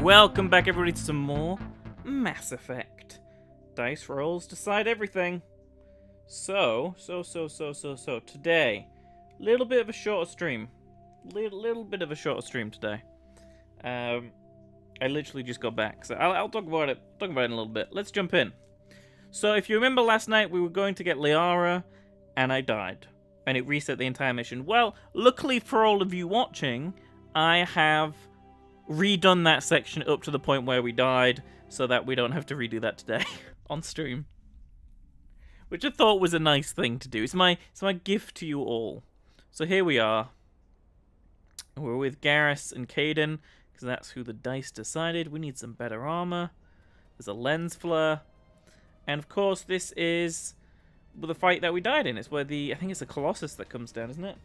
Welcome back everybody to some more Mass Effect. Dice rolls decide everything. So, today, little bit of a shorter stream. Little bit of a shorter stream today. I literally just got back, so I'll talk about it in a little bit. Let's jump in. So if you remember last night, we were going to get Liara, and I died. And it reset the entire mission. Well, luckily for all of you watching, I have redone that section up to the point where we died, so that we don't have to redo that today on stream. Which I thought was a nice thing to do. It's my gift to you all. So here we are. We're with Garrus and Kaidan, because that's who the dice decided. We need some better armor. There's a lens flare. And of course, this is the fight that we died in. It's where I think it's a Colossus that comes down, isn't it?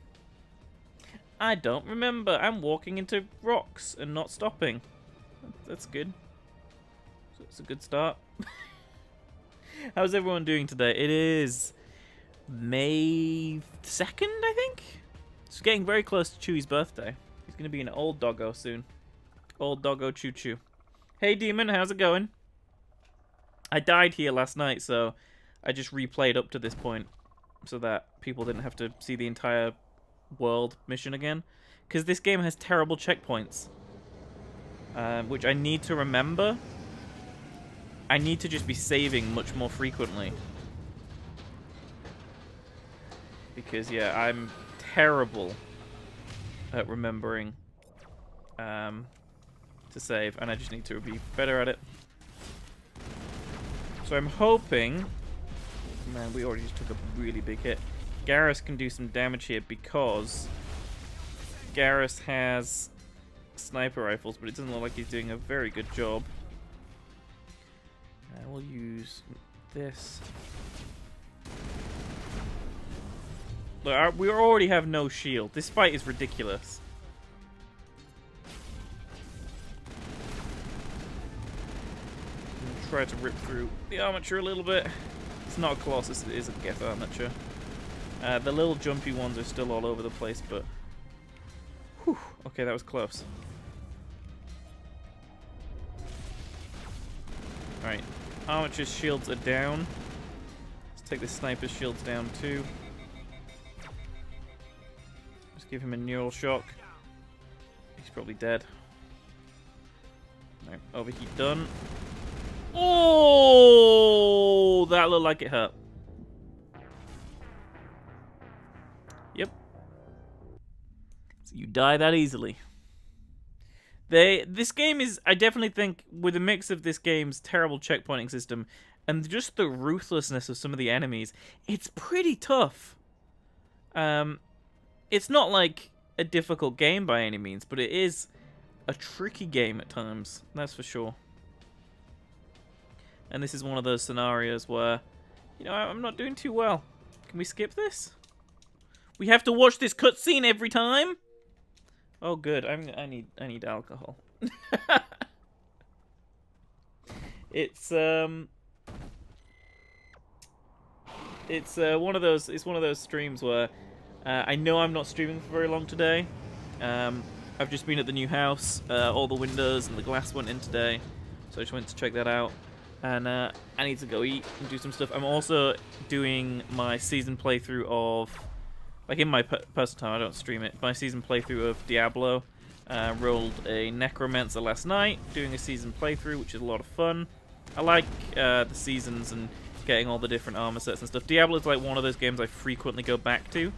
I don't remember. I'm walking into rocks and not stopping. That's good. So it's a good start. How's everyone doing today? It is May 2nd, I think? It's getting very close to Chewie's birthday. He's going to be an old doggo soon. Old doggo Chew Chew. Hey, Demon, how's it going? I died here last night, so I just replayed up to this point so that people didn't have to see the entire world mission again, because this game has terrible checkpoints, which I need to remember. I need to just be saving much more frequently, because yeah, I'm terrible at remembering to save, and I just need to be better at it. So I'm hoping, man, we already just took a really big hit. Garrus can do some damage here because Garrus has sniper rifles, but it doesn't look like he's doing a very good job. We'll use this. Look, we already have no shield. This fight is ridiculous. Try to rip through the armature a little bit. It's not a Colossus, it is a Geth armature. The little jumpy ones are still all over the place, but whew, okay, that was close. Alright, armature's shields are down. Let's take the sniper's shields down too. Just give him a neural shock. He's probably dead. Alright, overheat done. Oh, that looked like it hurt. Yep. So you die that easily. This game is, I definitely think, with a mix of this game's terrible checkpointing system and just the ruthlessness of some of the enemies, it's pretty tough. It's not like a difficult game by any means, but it is a tricky game at times, that's for sure. And this is one of those scenarios where, you know, I'm not doing too well. Can we skip this? We have to watch this cutscene every time? Oh, good. I need alcohol. It's one of those streams where I know I'm not streaming for very long today. I've just been at the new house. All the windows and the glass went in today, so I just went to check that out. And I need to go eat and do some stuff. I'm also doing my season playthrough of, like in my personal time, I don't stream it, my season playthrough of Diablo. Rolled a Necromancer last night, doing a season playthrough, which is a lot of fun. I like the seasons and getting all the different armor sets and stuff. Diablo is like one of those games I frequently go back to.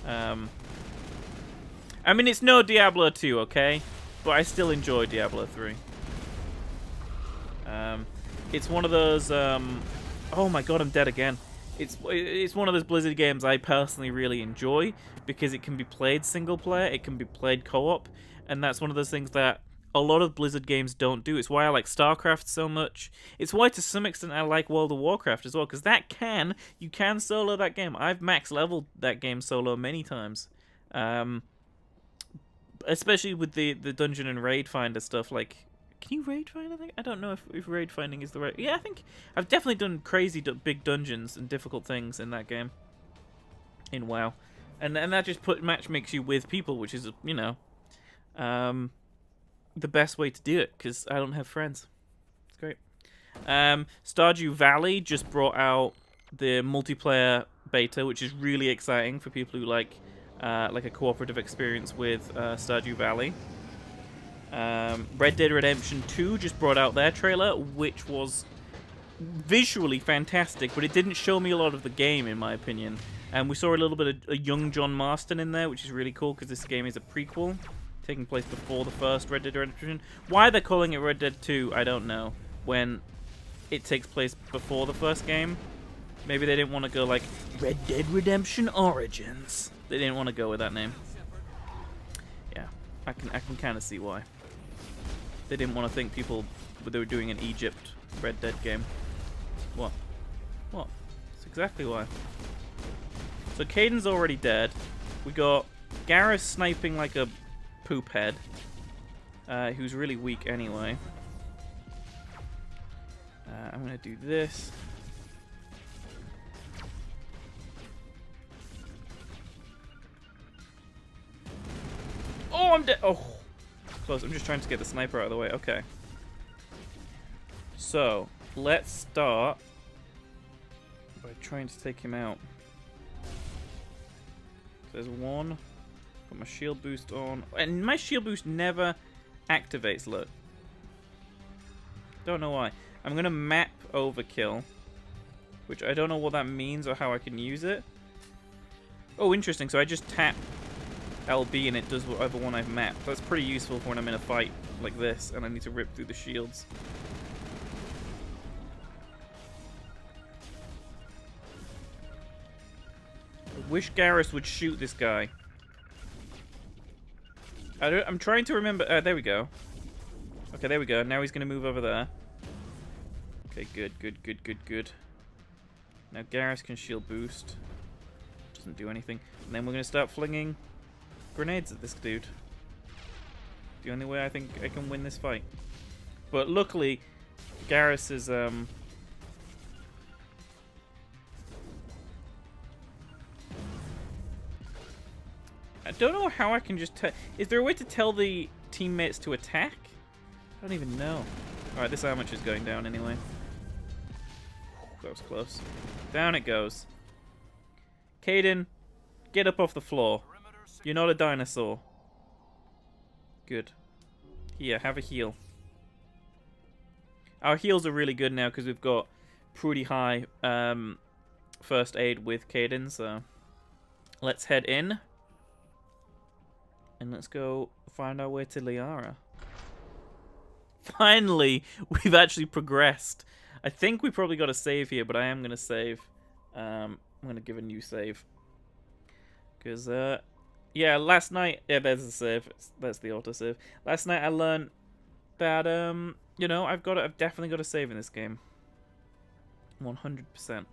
I mean, it's no Diablo 2, okay? But I still enjoy Diablo 3. It's one of those, oh my god, I'm dead again. It's one of those Blizzard games I personally really enjoy because it can be played single player, it can be played co-op, and that's one of those things that a lot of Blizzard games don't do. It's why I like StarCraft so much. It's why to some extent I like World of Warcraft as well, because you can solo that game. I've max leveled that game solo many times. Especially with the dungeon and raid finder stuff, like, can you raid find, I think? I don't know if raid finding is the right... Yeah, I think I've definitely done crazy big dungeons and difficult things in that game. In WoW. And that just makes you with people, which is, you know... the best way to do it because I don't have friends. It's great. Stardew Valley just brought out the multiplayer beta, which is really exciting for people who like a cooperative experience with Stardew Valley. Red Dead Redemption 2 just brought out their trailer, which was visually fantastic, but it didn't show me a lot of the game, in my opinion. And we saw a little bit of a young John Marston in there, which is really cool because this game is a prequel, taking place before the first Red Dead Redemption. Why they're calling it Red Dead 2, I don't know, when it takes place before the first game. Maybe they didn't want to go like Red Dead Redemption Origins. They didn't want to go with that name. Yeah, I can kind of see why. They didn't want to think they were doing an Egypt Red Dead game. What? What? That's exactly why. So Caden's already dead. We got Garrus sniping like a poop head. Who's really weak anyway. I'm gonna do this. Oh, I'm dead. Oh, close. I'm just trying to get the sniper out of the way. Okay. So, let's start by trying to take him out. There's one. Got my shield boost on. And my shield boost never activates, look. Don't know why. I'm going to map overkill, which I don't know what that means or how I can use it. Oh, interesting. So I just tap LB and it does whatever one I've mapped. That's pretty useful for when I'm in a fight like this and I need to rip through the shields. I wish Garrus would shoot this guy. I'm trying to remember. There we go. Okay, there we go. Now he's going to move over there. Okay, good. Now Garrus can shield boost. Doesn't do anything. And then we're going to start flinging grenades at this dude. The only way I think I can win this fight. But luckily, Garrus is I don't know how I can just tell. Is there a way to tell the teammates to attack? I don't even know. Alright, this armature is going down anyway. That was close. Down it goes. Caden, get up off the floor. You're not a dinosaur. Good. Here, have a heal. Our heals are really good now because we've got pretty high first aid with Caden, so let's head in. And let's go find our way to Liara. Finally, we've actually progressed. I think we probably got a save here, but I am going to save. I'm going to give a new save. Because, yeah, last night... Yeah, there's the save. That's the autosave. Last night I learned that, you know, I've definitely got a save in this game. 100%.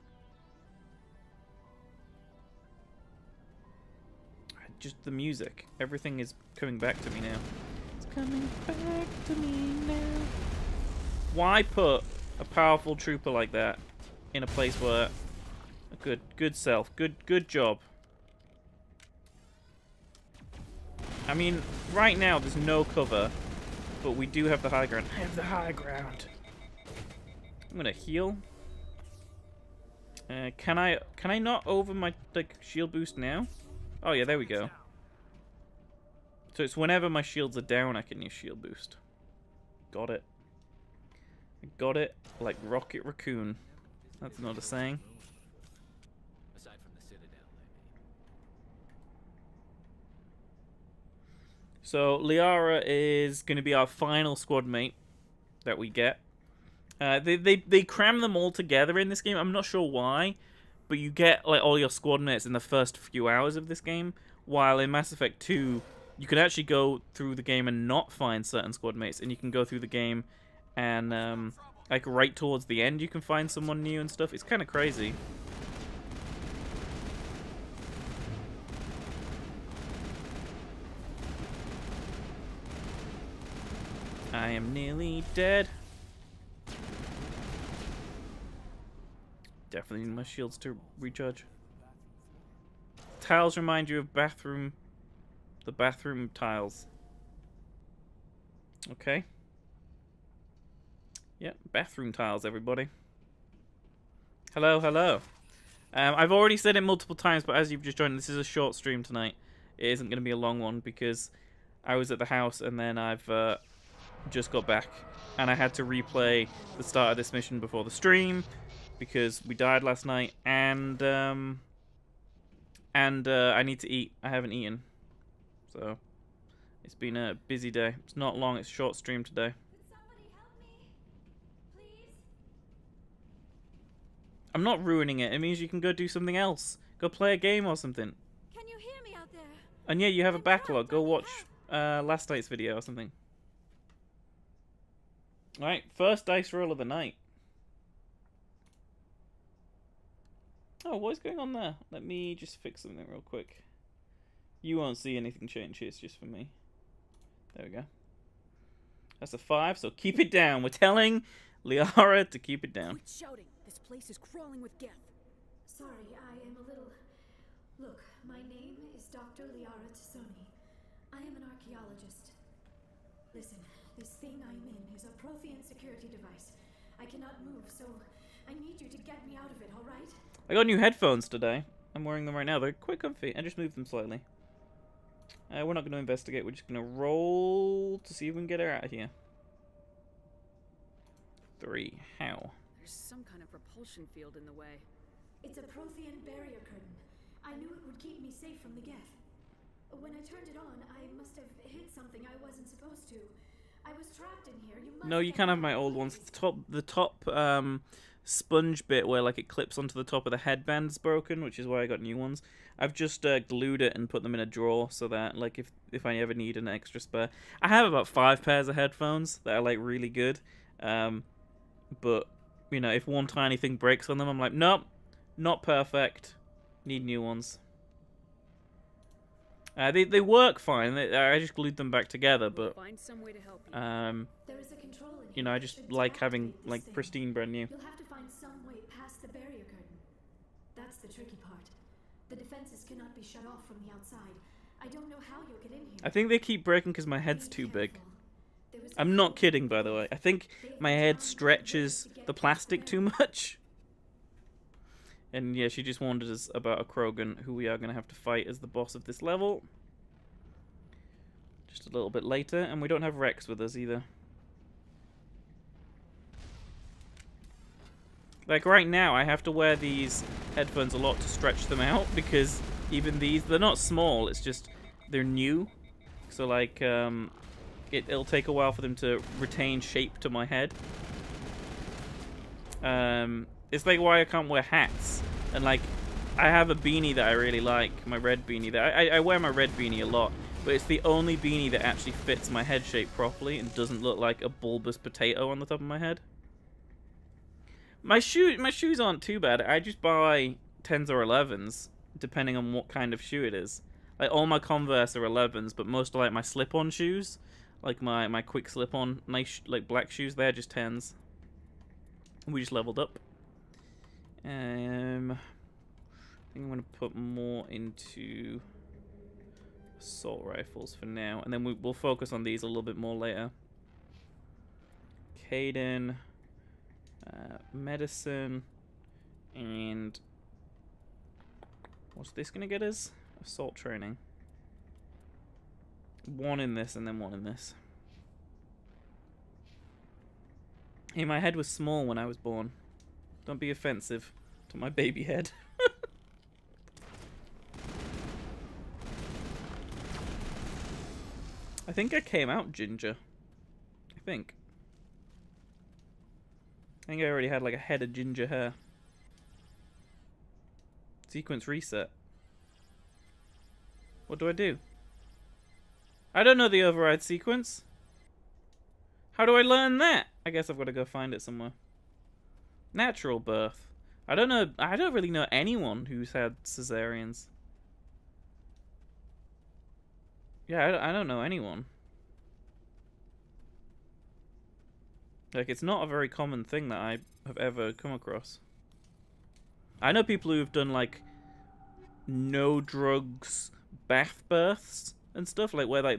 Just the music. Everything is coming back to me now. It's coming back to me now. Why put a powerful trooper like that in a place where a good self, good job. I mean, right now there's no cover, but we do have the high ground. I have the high ground. I'm gonna heal. Can I not over my shield boost now? Oh yeah, there we go. So it's whenever my shields are down I can use shield boost. Got it. I got it like Rocket Raccoon. That's not a saying. Aside from the Citadel, so Liara is going to be our final squad mate that we get. They cram them all together in this game. I'm not sure why, but you get like all your squad mates in the first few hours of this game, while in Mass Effect 2 you can actually go through the game and not find certain squad mates, and you can go through the game and like right towards the end you can find someone new and stuff. It's kind of crazy. I am nearly dead. Definitely need my shields to recharge. Tiles remind you of the bathroom tiles. Okay. Yep, bathroom tiles, everybody. Hello, hello. I've already said it multiple times, but as you've just joined, this is a short stream tonight. It isn't going to be a long one because I was at the house and then I've just got back and I had to replay the start of this mission before the stream because we died last night, and I need to eat. I haven't eaten, so it's been a busy day. It's not long. It's a short stream today. I'm not ruining it. It means you can go do something else. Go play a game or something. Can you hear me out there? And yeah, you have a backlog. Go watch last night's video or something. Alright, first dice roll of the night. Oh, what is going on there? Let me just fix something real quick. You won't see anything change. It's just for me. There we go. That's a 5, so keep it down. We're telling Liara to keep it down. Quit shouting. This place is crawling with death. Sorry, I am a little... Look, my name is Dr. Liara Tassoni. I am an archaeologist. Listen, this thing I'm in is a Prothean security device. I cannot move, so I need you to get me out of it, alright? I got new headphones today. I'm wearing them right now. They're quite comfy. I just moved them slightly. We're not going to investigate. We're just going to roll to see if we can get her out of here. 3. How? There's some kind of propulsion field in the way. It's a Prothean barrier curtain. I knew it would keep me safe from the Geth. When I turned it on, I must have hit something I wasn't supposed to. I was trapped in here. You must No, you can't have my old ones. The top sponge bit where like it clips onto the top of the headband's broken, which is why I got new ones. I've just glued it and put them in a drawer so that like if I ever need an extra spare. I have about 5 pairs of headphones that are like really good. But you know, if one tiny thing breaks on them, I'm like, nope, not perfect. Need new ones. They work fine. I just glued them back together, but Find some way to help you. There is a control in you know, I just like having like thing. pristine brand new. You'll have to find some way past the barrier curtain. That's the tricky part. The defenses cannot be shut off from the outside. I don't know how you'll get in here. I think they keep breaking because my head's Be too big. careful. There is a I'm not code kidding, by the way. I think my head stretches the plastic too much. And yeah, she just warned us about a Krogan who we are going to have to fight as the boss of this level. Just a little bit later, and we don't have Rex with us either. Like right now, I have to wear these headphones a lot to stretch them out because even these, they're not small, it's just they're new. So like, it'll take a while for them to retain shape to my head. It's like why I can't wear hats. And like, I have a beanie that I really like, my red beanie. That I wear my red beanie a lot, but it's the only beanie that actually fits my head shape properly and doesn't look like a bulbous potato on the top of my head. My shoes aren't too bad. I just buy 10s or 11s, depending on what kind of shoe it is. Like all my Converse are 11s, but most of like my slip-on shoes, like my quick slip-on, nice like black shoes, they're just 10s. We just leveled up. I think I'm gonna put more into assault rifles for now, and then we'll focus on these a little bit more later. Caden, medicine, and what's this gonna get us? Assault training. 1 in this and then 1 in this. Hey, my head was small when I was born. Don't be offensive to my baby head. I think I came out ginger. I think I already had like a head of ginger hair. Sequence reset. What do I do? I don't know the override sequence. How do I learn that? I guess I've got to go find it somewhere. Natural birth. I don't know. I don't really know anyone who's had cesareans. Yeah, I don't know anyone. Like, it's not a very common thing that I have ever come across. I know people who've done, like, no drugs bath births and stuff, like, where, like,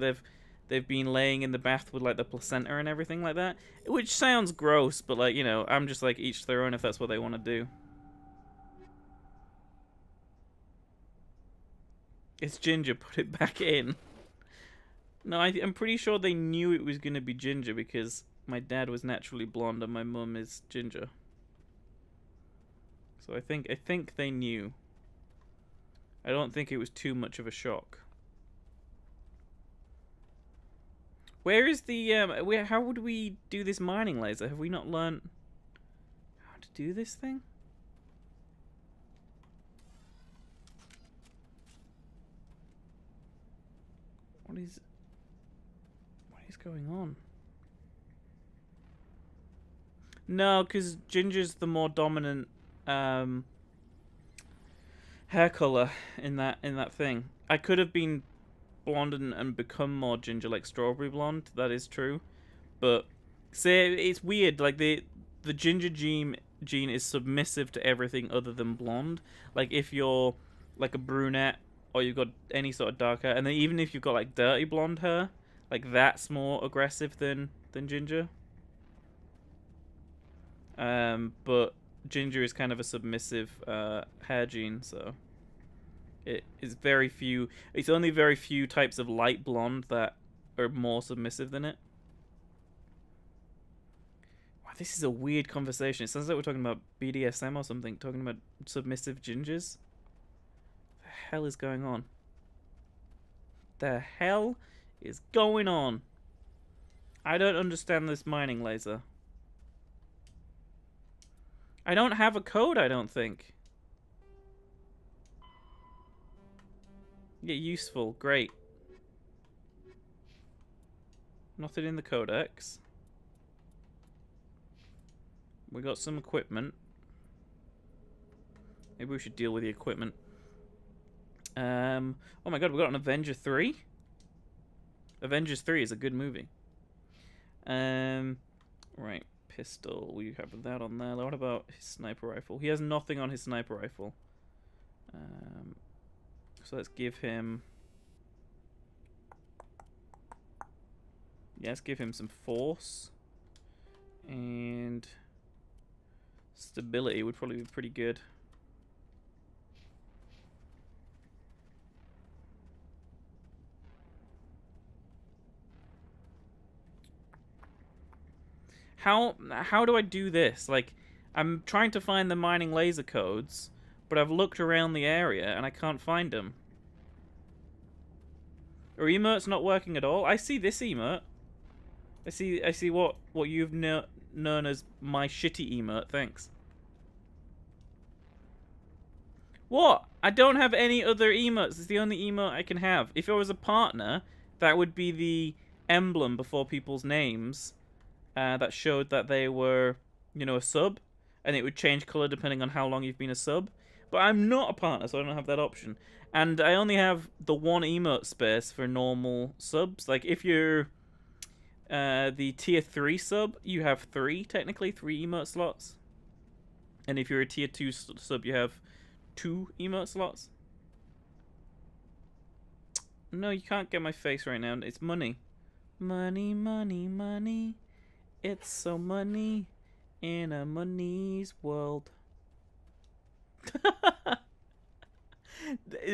they've been laying in the bath with like the placenta and everything like that, which sounds gross, but like, you know, I'm just like, each their own if that's what they want to do. It's Ginger, put it back in. No, I'm pretty sure they knew it was going to be Ginger because my dad was naturally blonde and my mum is ginger. So I think they knew. I don't think it was too much of a shock. Where is the how would we do this mining laser? Have we not learned how to do this thing? What is going on? No, because Ginger's the more dominant hair color in that thing. I could have been blonde and become more ginger, like strawberry blonde. That is true, but see, it's weird. Like the ginger gene is submissive to everything other than blonde. Like if you're like a brunette or you've got any sort of dark hair, and then even if you've got like dirty blonde hair, like that's more aggressive than ginger. But ginger is kind of a submissive hair gene, so it is very few. It's only very few types of light blonde that are more submissive than it. Wow, this is a weird conversation. It sounds like we're talking about BDSM or something, talking about submissive gingers. What the hell is going on? The hell is going on? I don't understand this mining laser. I don't have a code, I don't think. Yeah, useful. Great. Nothing in the codex. We got some equipment. Maybe we should deal with the equipment. Oh my god, we got an Avenger 3? Avengers 3 is a good movie. Right. Pistol. We have that on there. What about his sniper rifle? He has nothing on his sniper rifle. So let's give him... Yeah, let's give him some force. And... stability would probably be pretty good. How do I do this? Like, I'm trying to find the mining laser codes, but I've looked around the area and I can't find them. Are emotes not working at all? I see this emote. I see what you've known as my shitty emote. Thanks. What? I don't have any other emotes. It's the only emote I can have. If I was a partner, that would be the emblem before people's names. That showed that they were, you know, a sub, and it would change color depending on how long you've been a sub. But I'm not a partner, so I don't have that option. And I only have the one emote space for normal subs. Like, if you're the tier 3 sub, you have 3 emote slots. And if you're a tier 2 sub, you have 2 emote slots. No, you can't get my face right now. It's money. Money, money, money. It's so money in a money's world.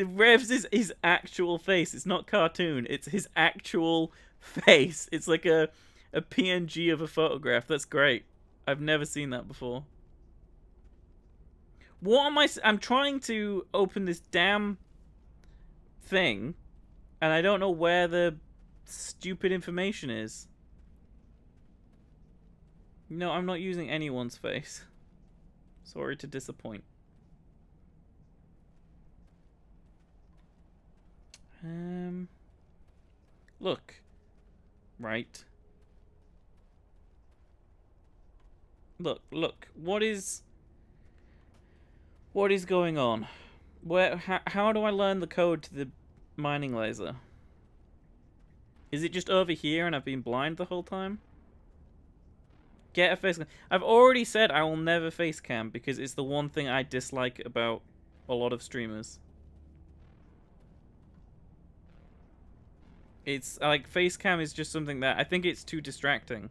Revs is his actual face. It's not cartoon. It's his actual face. It's like a PNG of a photograph. That's great. I've never seen that before. What am I'm trying to open this damn thing, and I don't know where the stupid information is. No, I'm not using anyone's face. Sorry to disappoint. Look. Right. Look. What is going on? How do I learn the code to the mining laser? Is it just over here and I've been blind the whole time? Get a face cam. I've already said I will never face cam because it's the one thing I dislike about a lot of streamers. It's like face cam is just something that I think it's too distracting.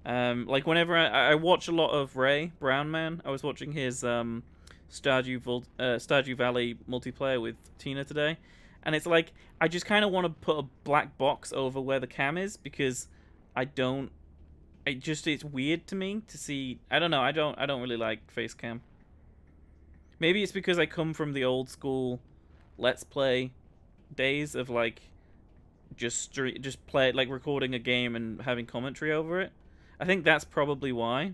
Like whenever I watch a lot of Ray Brown Man, I was watching his Stardew Valley multiplayer with Tina today, and it's like I just kind of want to put a black box over where the cam is because I don't. It's weird to me to see. I don't know. I don't really like face cam. Maybe it's because I come from the old school Let's Play days of like just play like recording a game and having commentary over it. I think that's probably why.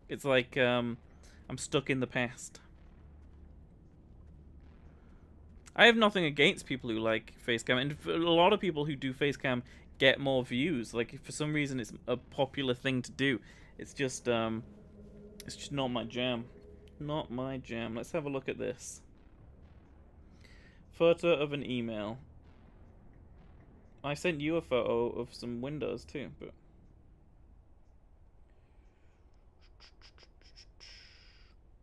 It's like I'm stuck in the past. I have nothing against people who like facecam, and a lot of people who do facecam get more views. Like for some reason, it's a popular thing to do. It's just not my jam. Not my jam. Let's have a look at this. Photo of an email. I sent you a photo of some windows too, but.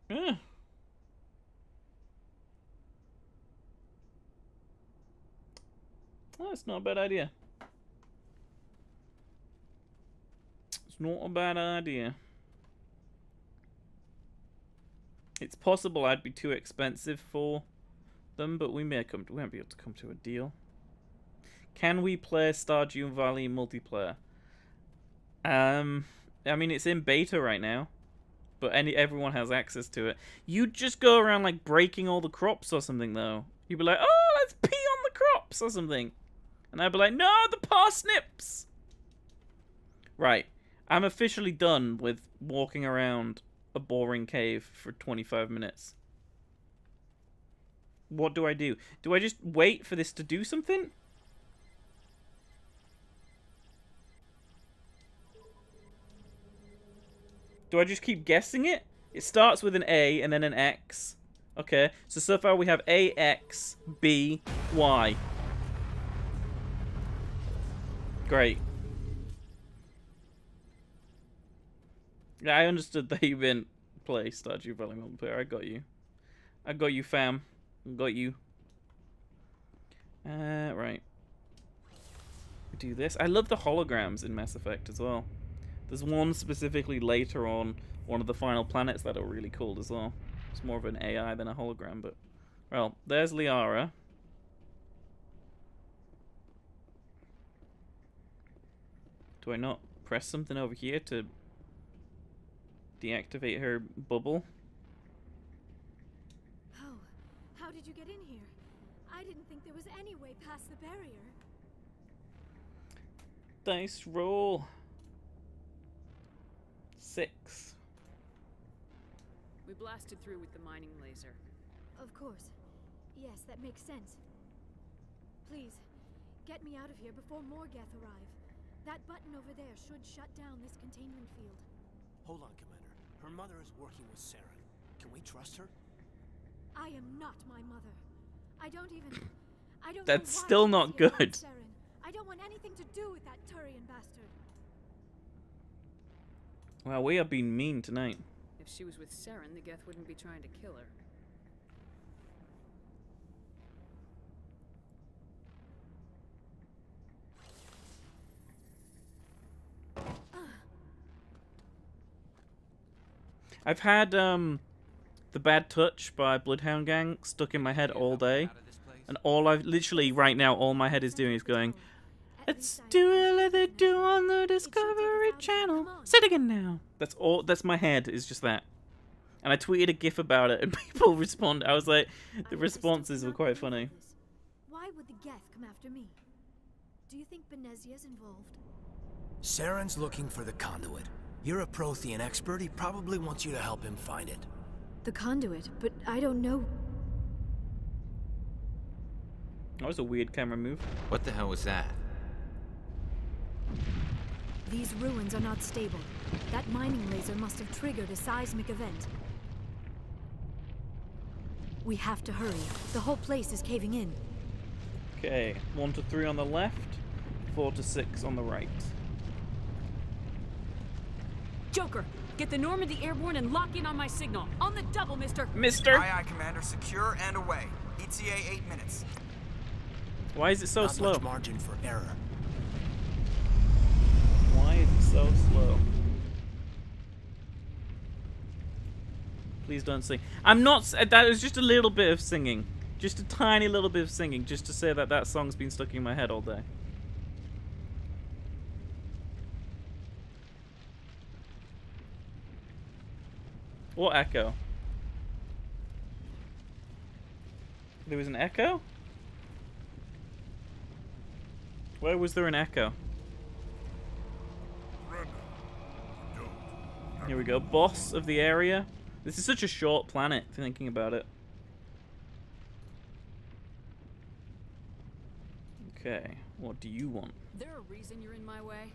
Yeah. Oh, it's not a bad idea. It's not a bad idea. It's possible I'd be too expensive for them, but we won't be able to come to a deal. Can we play Stardew Valley multiplayer? I mean, it's in beta right now, but everyone has access to it. You'd just go around like breaking all the crops or something, though. You'd be like, "Oh, let's pee on the crops" or something, and I'd be like, "No, the parsnips." Right, I'm officially done with walking around a boring cave for 25 minutes. What do? Do I just wait for this to do something? Do I just keep guessing it? It starts with an A and then an X. Okay, so far we have A, X, B, Y. Great. Yeah, I understood that you didn't play Stardew Valley multiplayer. I got you. I got you, fam. I got you. Right. We do this. I love the holograms in Mass Effect as well. There's one specifically later on one of the final planets that are really cool as well. It's more of an AI than a hologram, but... Well, there's Liara. Do I not press something over here to deactivate her bubble? Oh, how did you get in here? I didn't think there was any way past the barrier. Dice roll. 6. We blasted through with the mining laser. Of course. Yes, that makes sense. Please, get me out of here before more Geth arrive. That button over there should shut down this containment field. Hold on, Commander. Her mother is working with Saren. Can we trust her? I am not my mother. I don't That's know why still she's not here good. with Saren. I don't want anything to do with that Turian bastard. Wow, we are being mean tonight. If she was with Saren, the Geth wouldn't be trying to kill her. I've had The Bad Touch by Bloodhound Gang stuck in my head all day. And literally right now, all my head is doing is going, "Let's do it like they do on the Discovery Channel. Say it again now." That's my head, is just that. And I tweeted a GIF about it and people respond. I was like, the responses were quite funny. Why would the Geth come after me? Do you think Benezia's involved? Saren's looking for the conduit. You're a Prothean expert. He probably wants you to help him find it. The conduit, but I don't know. That was a weird camera move. What the hell was that? These ruins are not stable. That mining laser must have triggered a seismic event. We have to hurry. The whole place is caving in. Okay, 1 to 3 on the left, 4 to 6 on the right. Joker, get the Normandy airborne and lock in on my signal. On the double, mister. Mister! Aye, aye, Commander. Secure and away. ETA 8 minutes. Why is it so Not slow? much margin for error. Why is it so slow? Please don't sing. I'm not. That was just a little bit of singing. Just a tiny little bit of singing, just to say that that song's been stuck in my head all day. What echo? There was an echo? Where was there an echo? Here we go. Boss of the area. This is such a short planet, thinking about it. Okay, what do you want? There a reason you're in my way?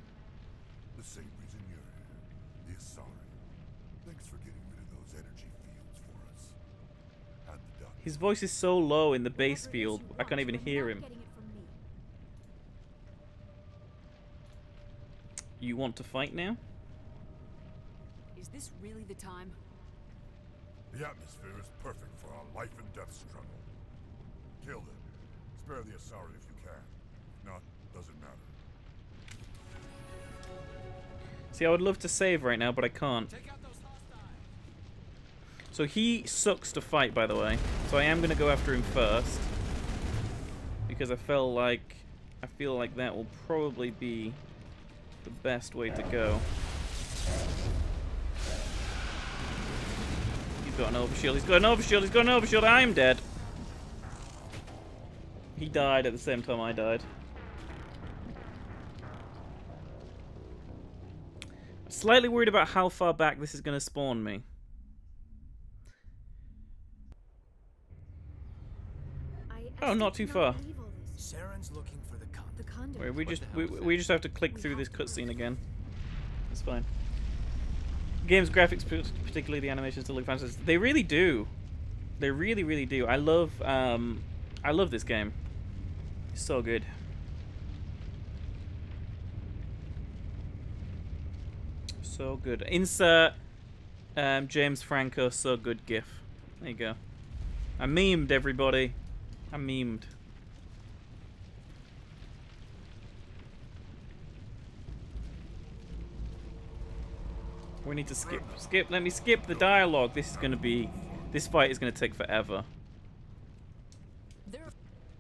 The same reason you're here. The Asari. Thanks for getting rid of those energy fields for us. And the doc. His voice is so low in the base Whatever it is field, you I can't want, even you are hear not him. getting it from me. You want to fight now? Is this really the time? The atmosphere is perfect for a life and death struggle. Kill them. Spare the Asari if you can. If not, doesn't matter. See, I would love to save right now, but I can't. So he sucks to fight, by the way. So I am going to go after him first. Because I feel like that will probably be the best way to go. He's got an overshield, he's got an overshield, he's got an overshield, I'm dead. He died at the same time I died. Slightly worried about how far back this is going to spawn me. Oh, not too far. Saren's looking for the conduit. Wait, we just have to click through this cutscene again. That's fine. Game's graphics, particularly the animations, still look fantastic. They really do. They really, really do. I love this game. It's so good. So good. Insert James Franco so good gif. There you go. I memed, everybody. I memed. We need to skip. Let me skip the dialogue. This fight is gonna take forever.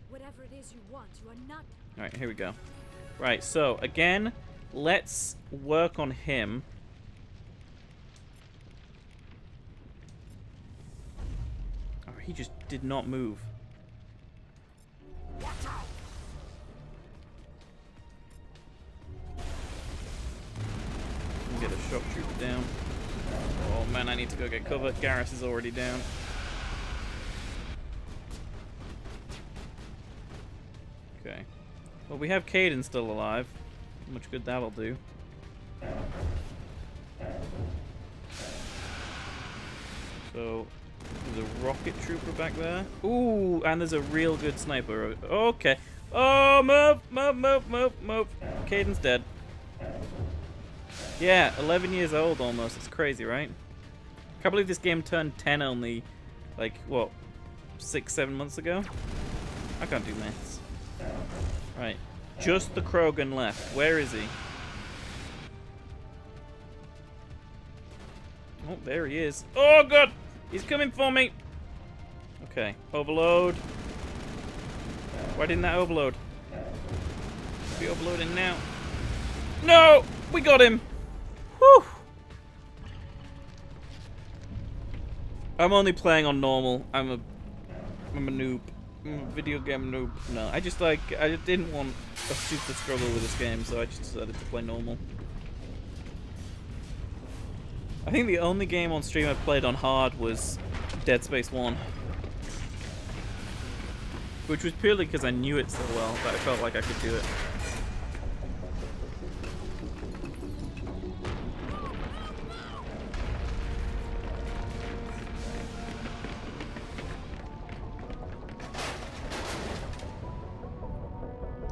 Whatever it is you want, you are not. All right, here we go. Right, so again, let's work on him. Oh, he just did not move. Get a shock trooper down. Oh man, I need to go get cover. Garrus is already down. Okay. Well, we have Caden still alive. How much good that'll do. So, there's a rocket trooper back there. Ooh, and there's a real good sniper. Okay. Oh, move. Caden's dead. Yeah, 11 years old almost. It's crazy, right? Can't believe this game turned 10 only, like, what, 6-7 months ago? I can't do maths. Right. Just the Krogan left. Where is he? Oh, there he is. Oh, God! He's coming for me! Okay. Overload. Why didn't that overload? Be overloading now. No! We got him! Whew! I'm only playing on normal. I'm a noob. I'm a video game noob. No, I just didn't want a super struggle with this game, so I just decided to play normal. I think the only game on stream I played on hard was Dead Space 1. Which was purely because I knew it so well that I felt like I could do it.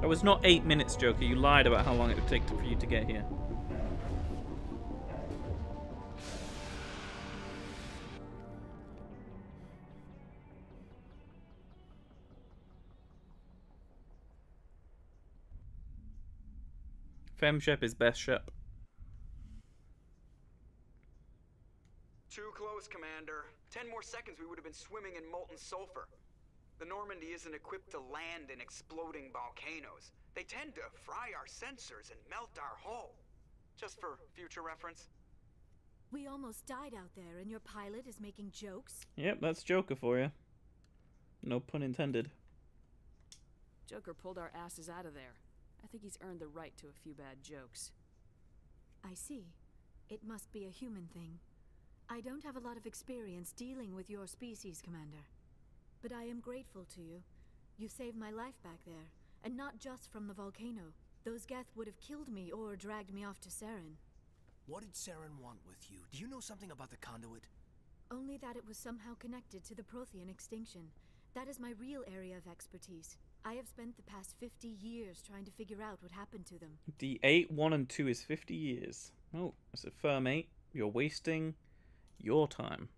It was not 8 minutes, Joker. You lied about how long it would take for you to get here. Fem ship is best ship. Too close, Commander. 10 more seconds we would have been swimming in molten sulfur. The Normandy isn't equipped to land in exploding volcanoes. They tend to fry our sensors and melt our hull. Just for future reference. We almost died out there, and your pilot is making jokes? Yep, that's Joker for you. No pun intended. Joker pulled our asses out of there. I think he's earned the right to a few bad jokes. I see. It must be a human thing. I don't have a lot of experience dealing with your species, Commander. But I am grateful to you. You saved my life back there, and not just from the volcano. Those Geth would have killed me or dragged me off to Saren. What did Saren want with you? Do you know something about the conduit? Only that it was somehow connected to the Prothean extinction. That is my real area of expertise. I have spent the past 50 years trying to figure out what happened to them. D8, 1 and 2 is 50 years. Oh, it's a firm 8. You're wasting your time.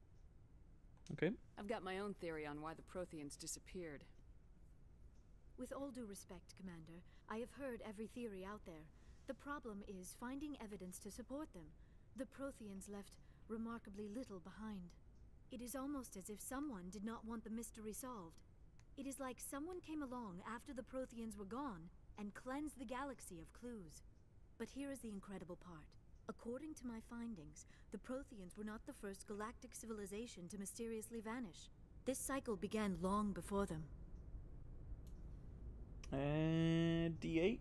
Okay. I've got my own theory on why the Protheans disappeared. With all due respect, Commander, I have heard every theory out there. The problem is finding evidence to support them. The Protheans left remarkably little behind. It is almost as if someone did not want the mystery solved. It is like someone came along after the Protheans were gone and cleansed the galaxy of clues. But here is the incredible part. According to my findings, the Protheans were not the first galactic civilization to mysteriously vanish. This cycle began long before them. D8.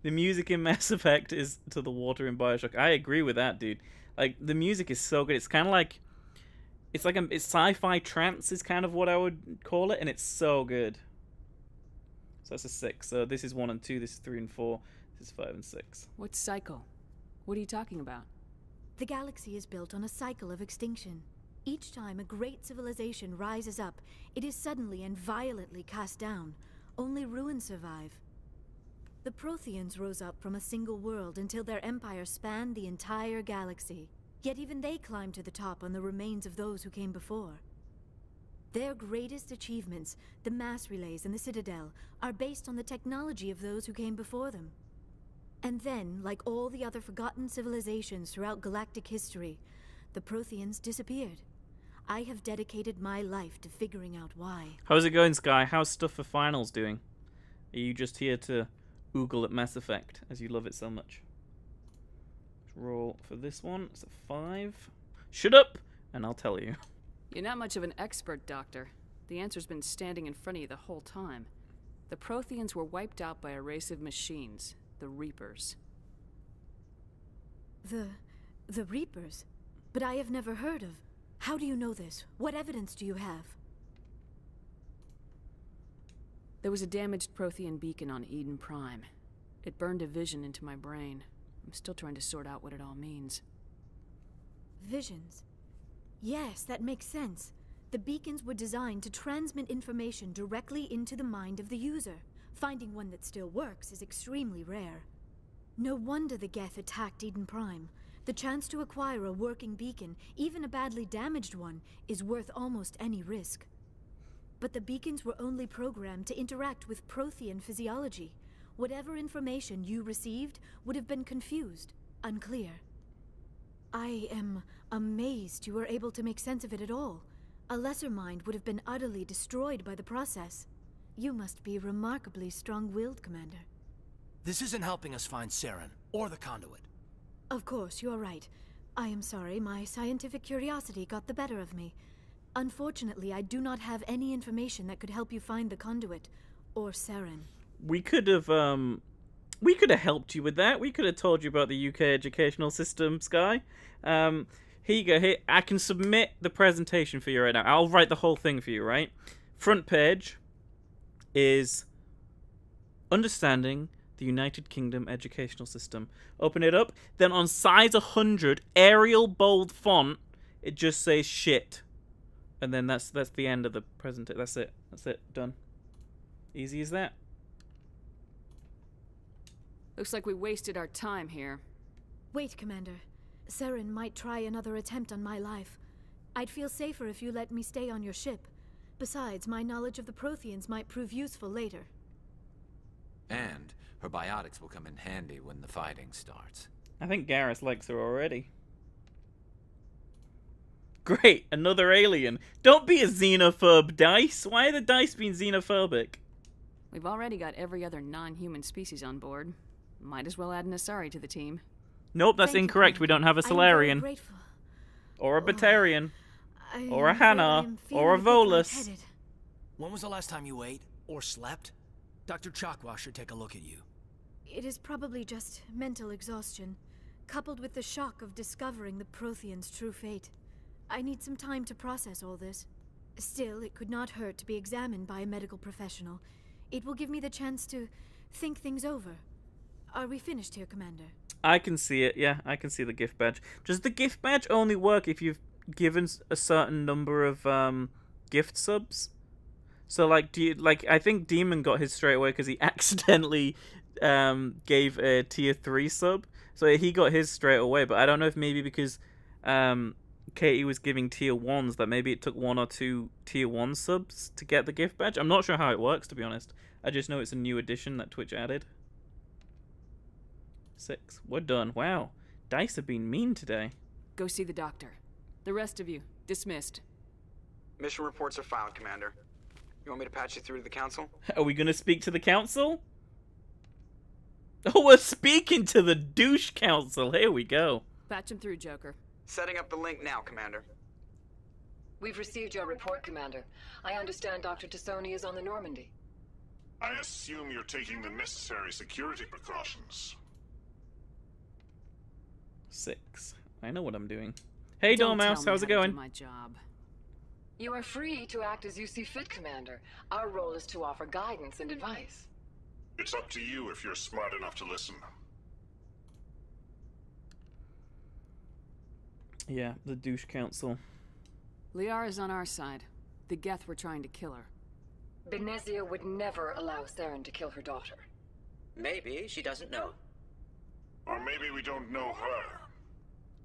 The music in Mass Effect is to the water in Bioshock. I agree with that, dude. Like, the music is so good. It's kind of like... It's sci-fi trance is kind of what I would call it, and it's so good. So that's a 6. So this is 1 and 2, this is 3 and 4, this is 5 and 6. What cycle? What are you talking about? The galaxy is built on a cycle of extinction. Each time a great civilization rises up, it is suddenly and violently cast down. Only ruins survive. The Protheans rose up from a single world until their empire spanned the entire galaxy. Yet even they climbed to the top on the remains of those who came before. Their greatest achievements, the mass relays and the Citadel, are based on the technology of those who came before them. And then, like all the other forgotten civilizations throughout galactic history, the Protheans disappeared. I have dedicated my life to figuring out why. How's it going, Sky? How's stuff for finals doing? Are you just here to oogle at Mass Effect, as you love it so much? Let's roll for this one. It's a 5. Shut up, and I'll tell you. You're not much of an expert, Doctor. The answer's been standing in front of you the whole time. The Protheans were wiped out by a race of machines, the Reapers. The Reapers? But I have never heard of... How do you know this? What evidence do you have? There was a damaged Prothean beacon on Eden Prime. It burned a vision into my brain. I'm still trying to sort out what it all means. Visions? Yes, that makes sense. The beacons were designed to transmit information directly into the mind of the user. Finding one that still works is extremely rare. No wonder the Geth attacked Eden Prime. The chance to acquire a working beacon, even a badly damaged one, is worth almost any risk. But the beacons were only programmed to interact with Prothean physiology. Whatever information you received would have been confused, unclear. I am amazed you were able to make sense of it at all. A lesser mind would have been utterly destroyed by the process. You must be remarkably strong-willed, Commander. This isn't helping us find Saren, or the conduit. Of course, you're right. I am sorry, my scientific curiosity got the better of me. Unfortunately, I do not have any information that could help you find the conduit, or Saren. We could have helped you with that. We could have told you about the UK educational system, Sky. Here you go. Here, I can submit the presentation for you right now. I'll write the whole thing for you, right? Front page is understanding the United Kingdom educational system. Open it up. Then on size 100, Arial bold font, it just says shit. And then that's the end of the presentation. That's it. That's it. Done. Easy as that. Looks like we wasted our time here. Wait, Commander. Saren might try another attempt on my life. I'd feel safer if you let me stay on your ship. Besides, my knowledge of the Protheans might prove useful later. hand, her biotics will come in handy when the fighting starts. I think Garrus likes her already. Great, another alien. Don't be a xenophobe, Dice. Why are the Dice being xenophobic? We've already got every other non-human species on board. Might as well add an Asari to the team. Nope, that's Thank you, incorrect. We don't have a I am very Solarian. grateful. Or a Batarian. I Or a am afraid I Hanar. am feeling Or a bit Volus. lightheaded. When was the last time you ate or slept? Dr. Chakwa should take a look at you. It is probably just mental exhaustion, coupled with the shock of discovering the Prothean's true fate. I need some time to process all this. Still, it could not hurt to be examined by a medical professional. It will give me the chance to think things over. Are we finished here, Commander? I can see it, yeah. I can see the gift badge. Does the gift badge only work if you've given a certain number of gift subs? So, like, I think Demon got his straight away because he accidentally gave a tier 3 sub. So he got his straight away, but I don't know if maybe because Katie was giving tier 1s that maybe it took 1 or 2 tier 1 subs to get the gift badge. I'm not sure how it works, to be honest. I just know it's a new addition that Twitch added. 6. We're done. Wow. Dice have been mean today. Go see the doctor. The rest of you, dismissed. Mission reports are filed, Commander. You want me to patch you through to the Council? Are we going to speak to the council? Oh, we're speaking to the douche council. Here we go. Patch him through, Joker. Setting up the link now, Commander. We've received your report, Commander. I understand Dr. Tassoni is on the Normandy. I assume you're taking the necessary security precautions. 6. I know what I'm doing. Hey, Don't Dormouse, tell me how's it how to going? do my job. You are free to act as you see fit, Commander. Our role is to offer guidance and advice. It's up to you if you're smart enough to listen. Yeah, the douche council. Liara's on our side. The Geth were trying to kill her. Benezia would never allow Saren to kill her daughter. Maybe she doesn't know. Or maybe we don't know her.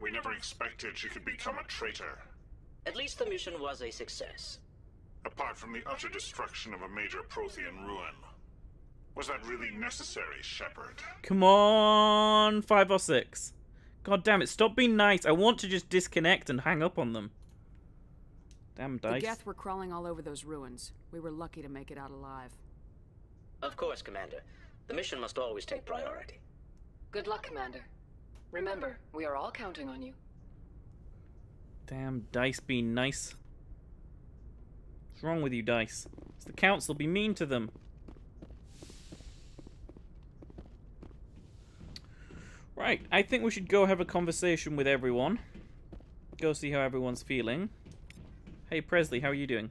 We never expected she could become a traitor. At least the mission was a success. Apart from the utter destruction of a major Prothean ruin. Was that really necessary, Shepard? Come on, 5 or 6. God damn it, stop being nice. I want to just disconnect and hang up on them. Damn Dice. The Geth were crawling all over those ruins. We were lucky to make it out alive. Of course, Commander. The mission must always take priority. Good luck, Commander. Remember, we are all counting on you. Damn Dice being nice. What's wrong with you, Dice? It's the council, be mean to them. Right, I think we should go have a conversation with everyone. Go see how everyone's feeling. Hey Presley, how are you doing?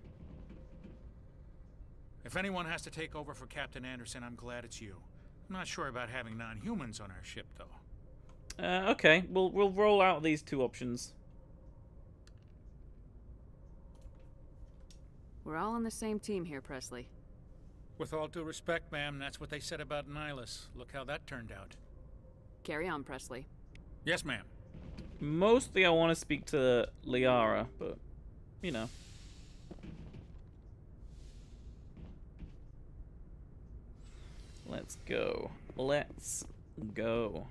If anyone has to take over for Captain Anderson, I'm glad it's you. I'm not sure about having non-humans on our ship, though. Okay, we'll roll out these 2 options. We're all on the same team here, Presley. With all due respect, ma'am, that's what they said about Nihilus. Look how that turned out. Carry on, Presley. Yes, ma'am. Mostly I want to speak to Liara, but, you know. Let's go. Let's go.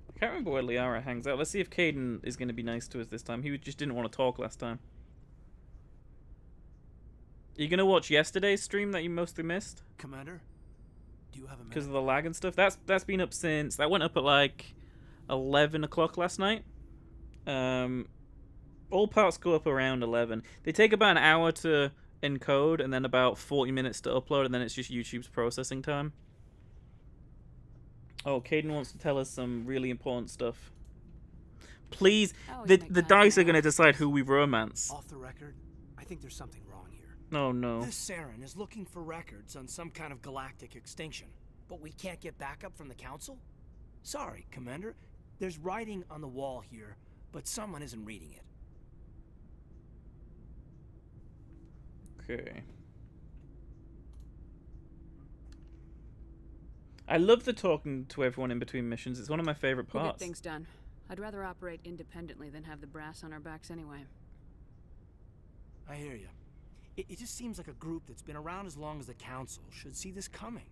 I can't remember where Liara hangs out. Let's see if Caden is going to be nice to us this time. He just didn't want to talk last time. Are you going to watch yesterday's stream that you mostly missed? Commander, do you have a minute? Because of the lag and stuff? That's been up since... That went up at like 11 o'clock last night. All parts go up around 11. They take about an hour to encode and then about 40 minutes to upload, and then it's just YouTube's processing time. Oh, Caden wants to tell us some really important stuff. Please, the dice are going to decide who we romance. Off the record, I think there's something wrong here. Oh no. This Saren is looking for records on some kind of galactic extinction, but we can't get backup from the Council? Sorry, Commander. There's writing on the wall here, but someone isn't reading it. Okay. I love the talking to everyone in between missions. It's one of my favorite We'll parts. get things done. I'd rather operate independently than have the brass on our backs anyway. I hear you. It just seems like a group that's been around as long as the Council should see this coming.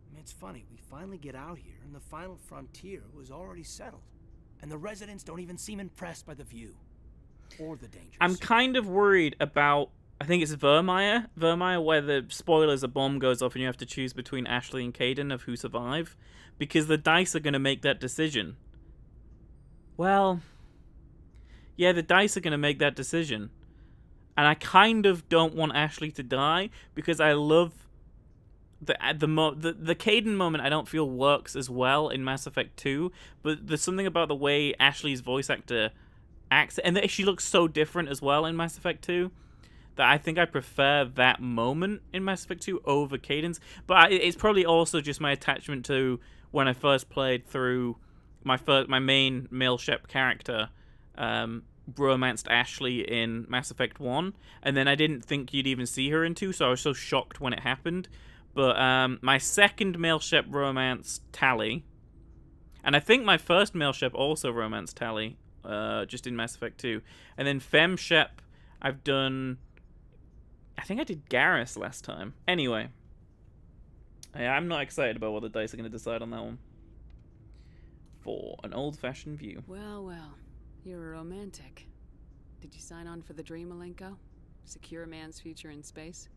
I mean, it's funny, we finally get out here, and the final frontier was already settled. And the residents don't even seem impressed by the view. Or the dangers. I'm kind of worried about, I think it's Vermeer, where the spoilers, a bomb goes off and you have to choose between Ashley and Caden of who survive, because the dice are going to make that decision. Well, yeah, the dice are going to make that decision. And I kind of don't want Ashley to die, because I love the Caden moment. I don't feel works as well in Mass Effect 2, but there's something about the way Ashley's voice actor acts, and that she looks so different as well in Mass Effect 2, that I think I prefer that moment in Mass Effect 2 over Caden's. But it's probably also just my attachment to when I first played through my main male Shep character romanced Ashley in Mass Effect 1, and then I didn't think you'd even see her in 2, so I was so shocked when it happened. But my second male Shep romanced Tali, and I think my first male Shep also romanced Tali, just in Mass Effect 2. And then Fem Shep, I've done, I think I did Garrus last time. Anyway, I'm not excited about what the dice are going to decide on that one. For an old-fashioned view. Well, well. You're a romantic. Did you sign on for the dream, Malenko? Secure a man's future in space?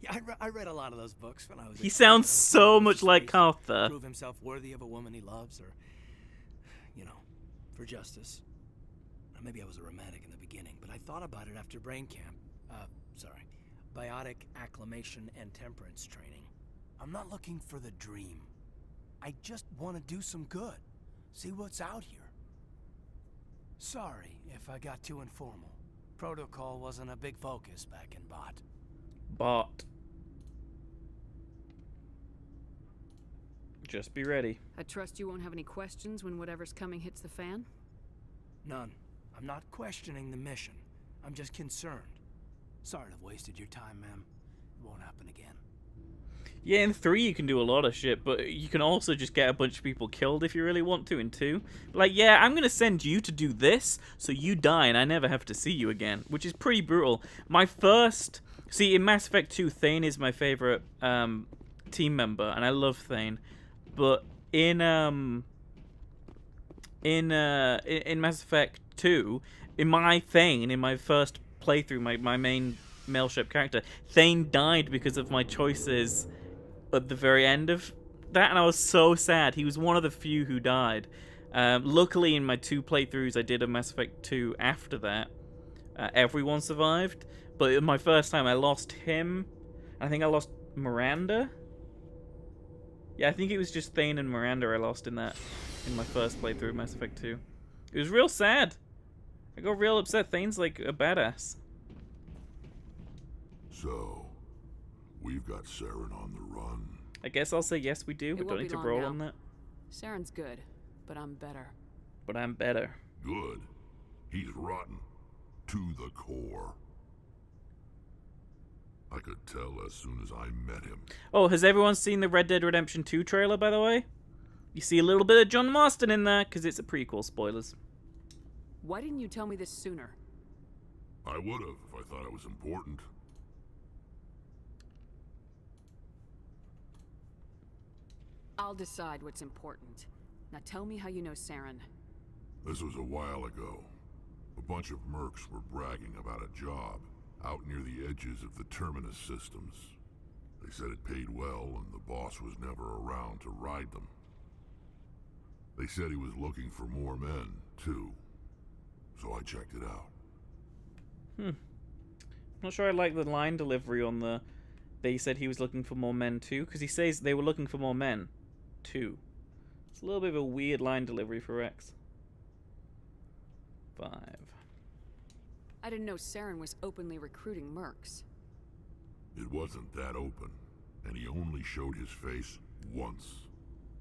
Yeah, I read a lot of those books when I was. He sounds so much like Carther. Prove himself worthy of a woman he loves, or, you know, for justice. Maybe I was a romantic in the beginning, but I thought about it after brain camp. Biotic acclimation and temperance training. I'm not looking for the dream. I just want to do some good. See what's out here. Sorry if I got too informal. Protocol wasn't a big focus back in Bot. Bot. Just be ready. I trust you won't have any questions when whatever's coming hits the fan? None. I'm not questioning the mission. I'm just concerned. Sorry to have wasted your time, ma'am. It won't happen again. Yeah, in 3 you can do a lot of shit, but you can also just get a bunch of people killed if you really want to in 2. Like, yeah, I'm gonna send you to do this, so you die and I never have to see you again, which is pretty brutal. My first... See, in Mass Effect 2, Thane is my favorite team member, and I love Thane. But in Mass Effect 2, in my Thane, in my first playthrough, my main male ship character, Thane died because of my choices at the very end of that, and I was so sad. He was one of the few who died. Luckily, in my 2 playthroughs I did of Mass Effect 2 after that, everyone survived. But in my first time, I lost him. I think I lost Miranda. Yeah, I think it was just Thane and Miranda I lost in my first playthrough of Mass Effect 2. It was real sad. I got real upset. Thane's like a badass. So, we've got Saren on the run. I guess I'll say yes, we do. We don't need to roll on that. Saren's good, but I'm better. But I'm better. Good. He's rotten. To the core. I could tell as soon as I met him. Oh, has everyone seen the Red Dead Redemption 2 trailer, by the way? You see a little bit of John Marston in there, because it's a prequel, spoilers. Why didn't you tell me this sooner? I would have if I thought it was important. I'll decide what's important. Now tell me how you know Saren. This was a while ago. A bunch of mercs were bragging about a job out near the edges of the Terminus systems. They said it paid well and the boss was never around to ride them. They said he was looking for more men, too. So I checked it out. I'm not sure I like the line delivery on the... They said he was looking for more men, too, because he says they were looking for more men, too. It's a little bit of a weird line delivery for Rex. 5. I didn't know Saren was openly recruiting mercs. It wasn't that open, and he only showed his face once.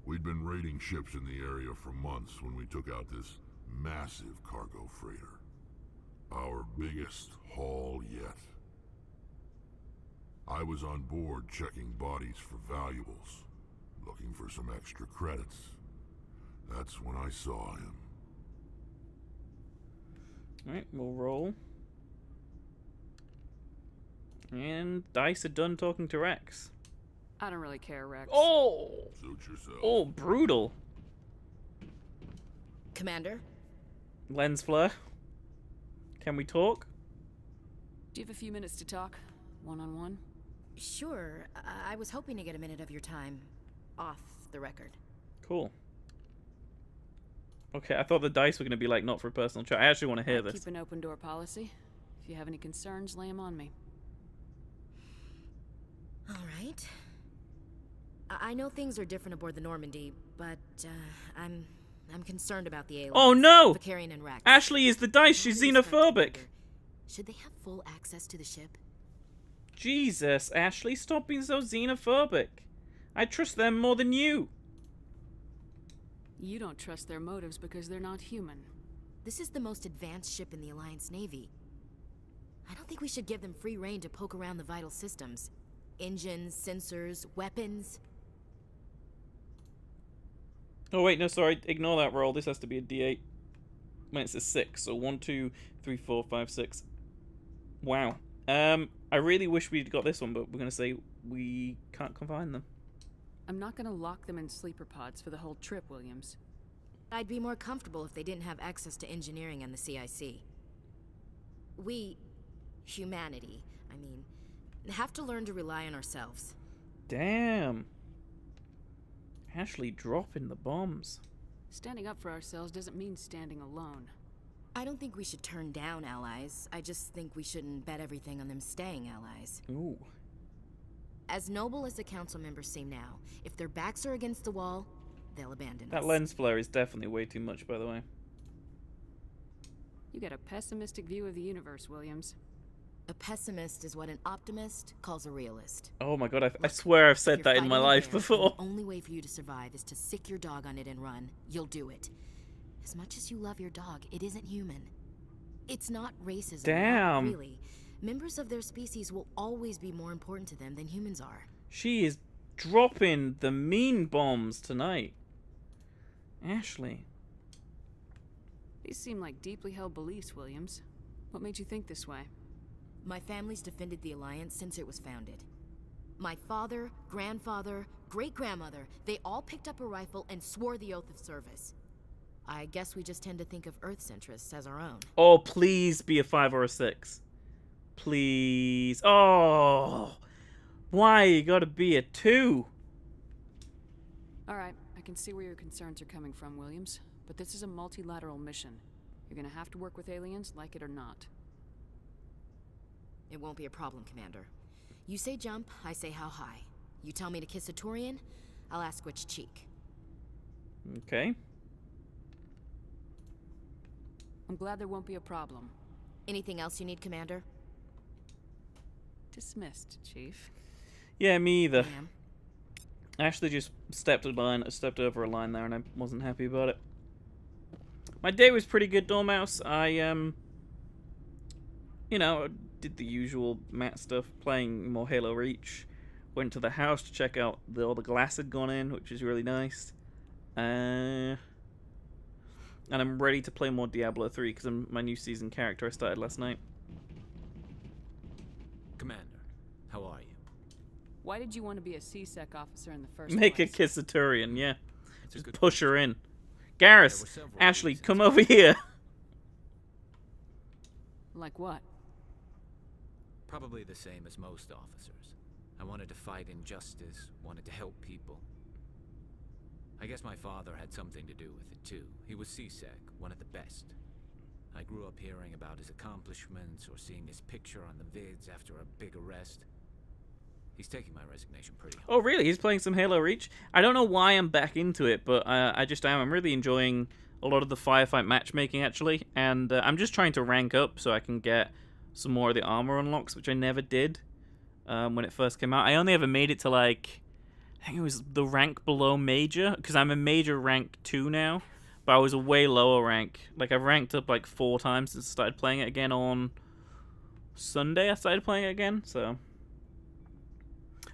We'd been raiding ships in the area for months when we took out this massive cargo freighter. Our biggest haul yet. I was on board checking bodies for valuables, looking for some extra credits. That's when I saw him. Alright, we'll roll. And dice are done talking to Rex. I don't really care, Rex. Oh! Suit yourself. Oh, brutal. Commander? Lens flare. Can we talk? Do you have a few minutes to talk? One-on-one? Sure. I was hoping to get a minute of your time off the record. Cool. Okay, I thought the dice were going to be like, not for a personal chat. I actually want to hear this. Keep an open door policy. If you have any concerns, lay them on me. All right. I know things are different aboard the Normandy, but I'm concerned about the aliens. Oh no! Vicarian and Rex. Ashley is the dice. She's xenophobic. Should they have full access to the ship? Jesus, Ashley, stop being so xenophobic. I trust them more than you. You don't trust their motives because they're not human. This is the most advanced ship in the Alliance Navy. I don't think we should give them free rein to poke around the vital systems. Engines, sensors, weapons. Oh wait, no, sorry. Ignore that roll. This has to be a D8. When it's a 6. So 1, 2, 3, 4, 5, 6. Wow. I really wish we'd got this one, but we're going to say we can't confine them. I'm not going to lock them in sleeper pods for the whole trip, Williams. I'd be more comfortable if they didn't have access to engineering and the CIC. We, humanity, I mean, have to learn to rely on ourselves. Damn. Ashley dropping the bombs. Standing up for ourselves doesn't mean standing alone. I don't think we should turn down allies. I just think we shouldn't bet everything on them staying allies. Ooh. As noble as the council members seem now, if their backs are against the wall, they'll abandon us. That lens flare is definitely way too much, by the way. You get a pessimistic view of the universe, Williams. A pessimist is what an optimist calls a realist. Oh my god, I swear I've said that in my life before. The only way for you to survive is to sick your dog on it and run. You'll do it. As much as you love your dog, it isn't human. It's not racism. Damn. Not really. Members of their species will always be more important to them than humans are. She is dropping the mean bombs tonight. Ashley. These seem like deeply held beliefs, Williams. What made you think this way? My family's defended the Alliance since it was founded. My father, grandfather, great-grandmother, they all picked up a rifle and swore the oath of service. I guess we just tend to think of Earth's interests as our own. Oh, please be a 5 or a 6. Please. Oh. Why you gotta be a 2? Alright, I can see where your concerns are coming from, Williams. But this is a multilateral mission. You're gonna have to work with aliens, like it or not. It won't be a problem, Commander. You say jump, I say how high. You tell me to kiss a Turian, I'll ask which cheek. Okay. I'm glad there won't be a problem. Anything else you need, Commander? Dismissed, Chief. Yeah, me either. Ma'am. Ashley just stepped over a line there, and I wasn't happy about it. My day was pretty good, Dormouse. I, you know, did the usual Matt stuff, playing more Halo Reach. Went to the house to check out all the glass had gone in, which is really nice. And I'm ready to play more Diablo 3 because I'm my new season character I started last night. Commander, how are you? Why did you want to be a C-Sec officer in the first Make place? a Kissaturian, yeah. It's a Just good push her in. There were Garrus, several Ashley, reasons. come over here. Like what? Probably the same as most officers. I wanted to fight injustice, wanted to help people. I guess my father had something to do with it too. He was C-Sec, one of the best. I grew up hearing about his accomplishments or seeing his picture on the vids after a big arrest. He's taking my resignation pretty hard. Oh, really? He's playing some Halo Reach? I don't know why I'm back into it, but I just am. I'm really enjoying a lot of the firefight matchmaking, actually. And I'm just trying to rank up so I can get some more of the armor unlocks, which I never did when it first came out. I only ever made it to, like, I think it was the rank below Major, because I'm a Major rank 2 now, but I was a way lower rank. Like, I've ranked up, like, 4 times since I started playing it again on Sunday. I started playing it again, so...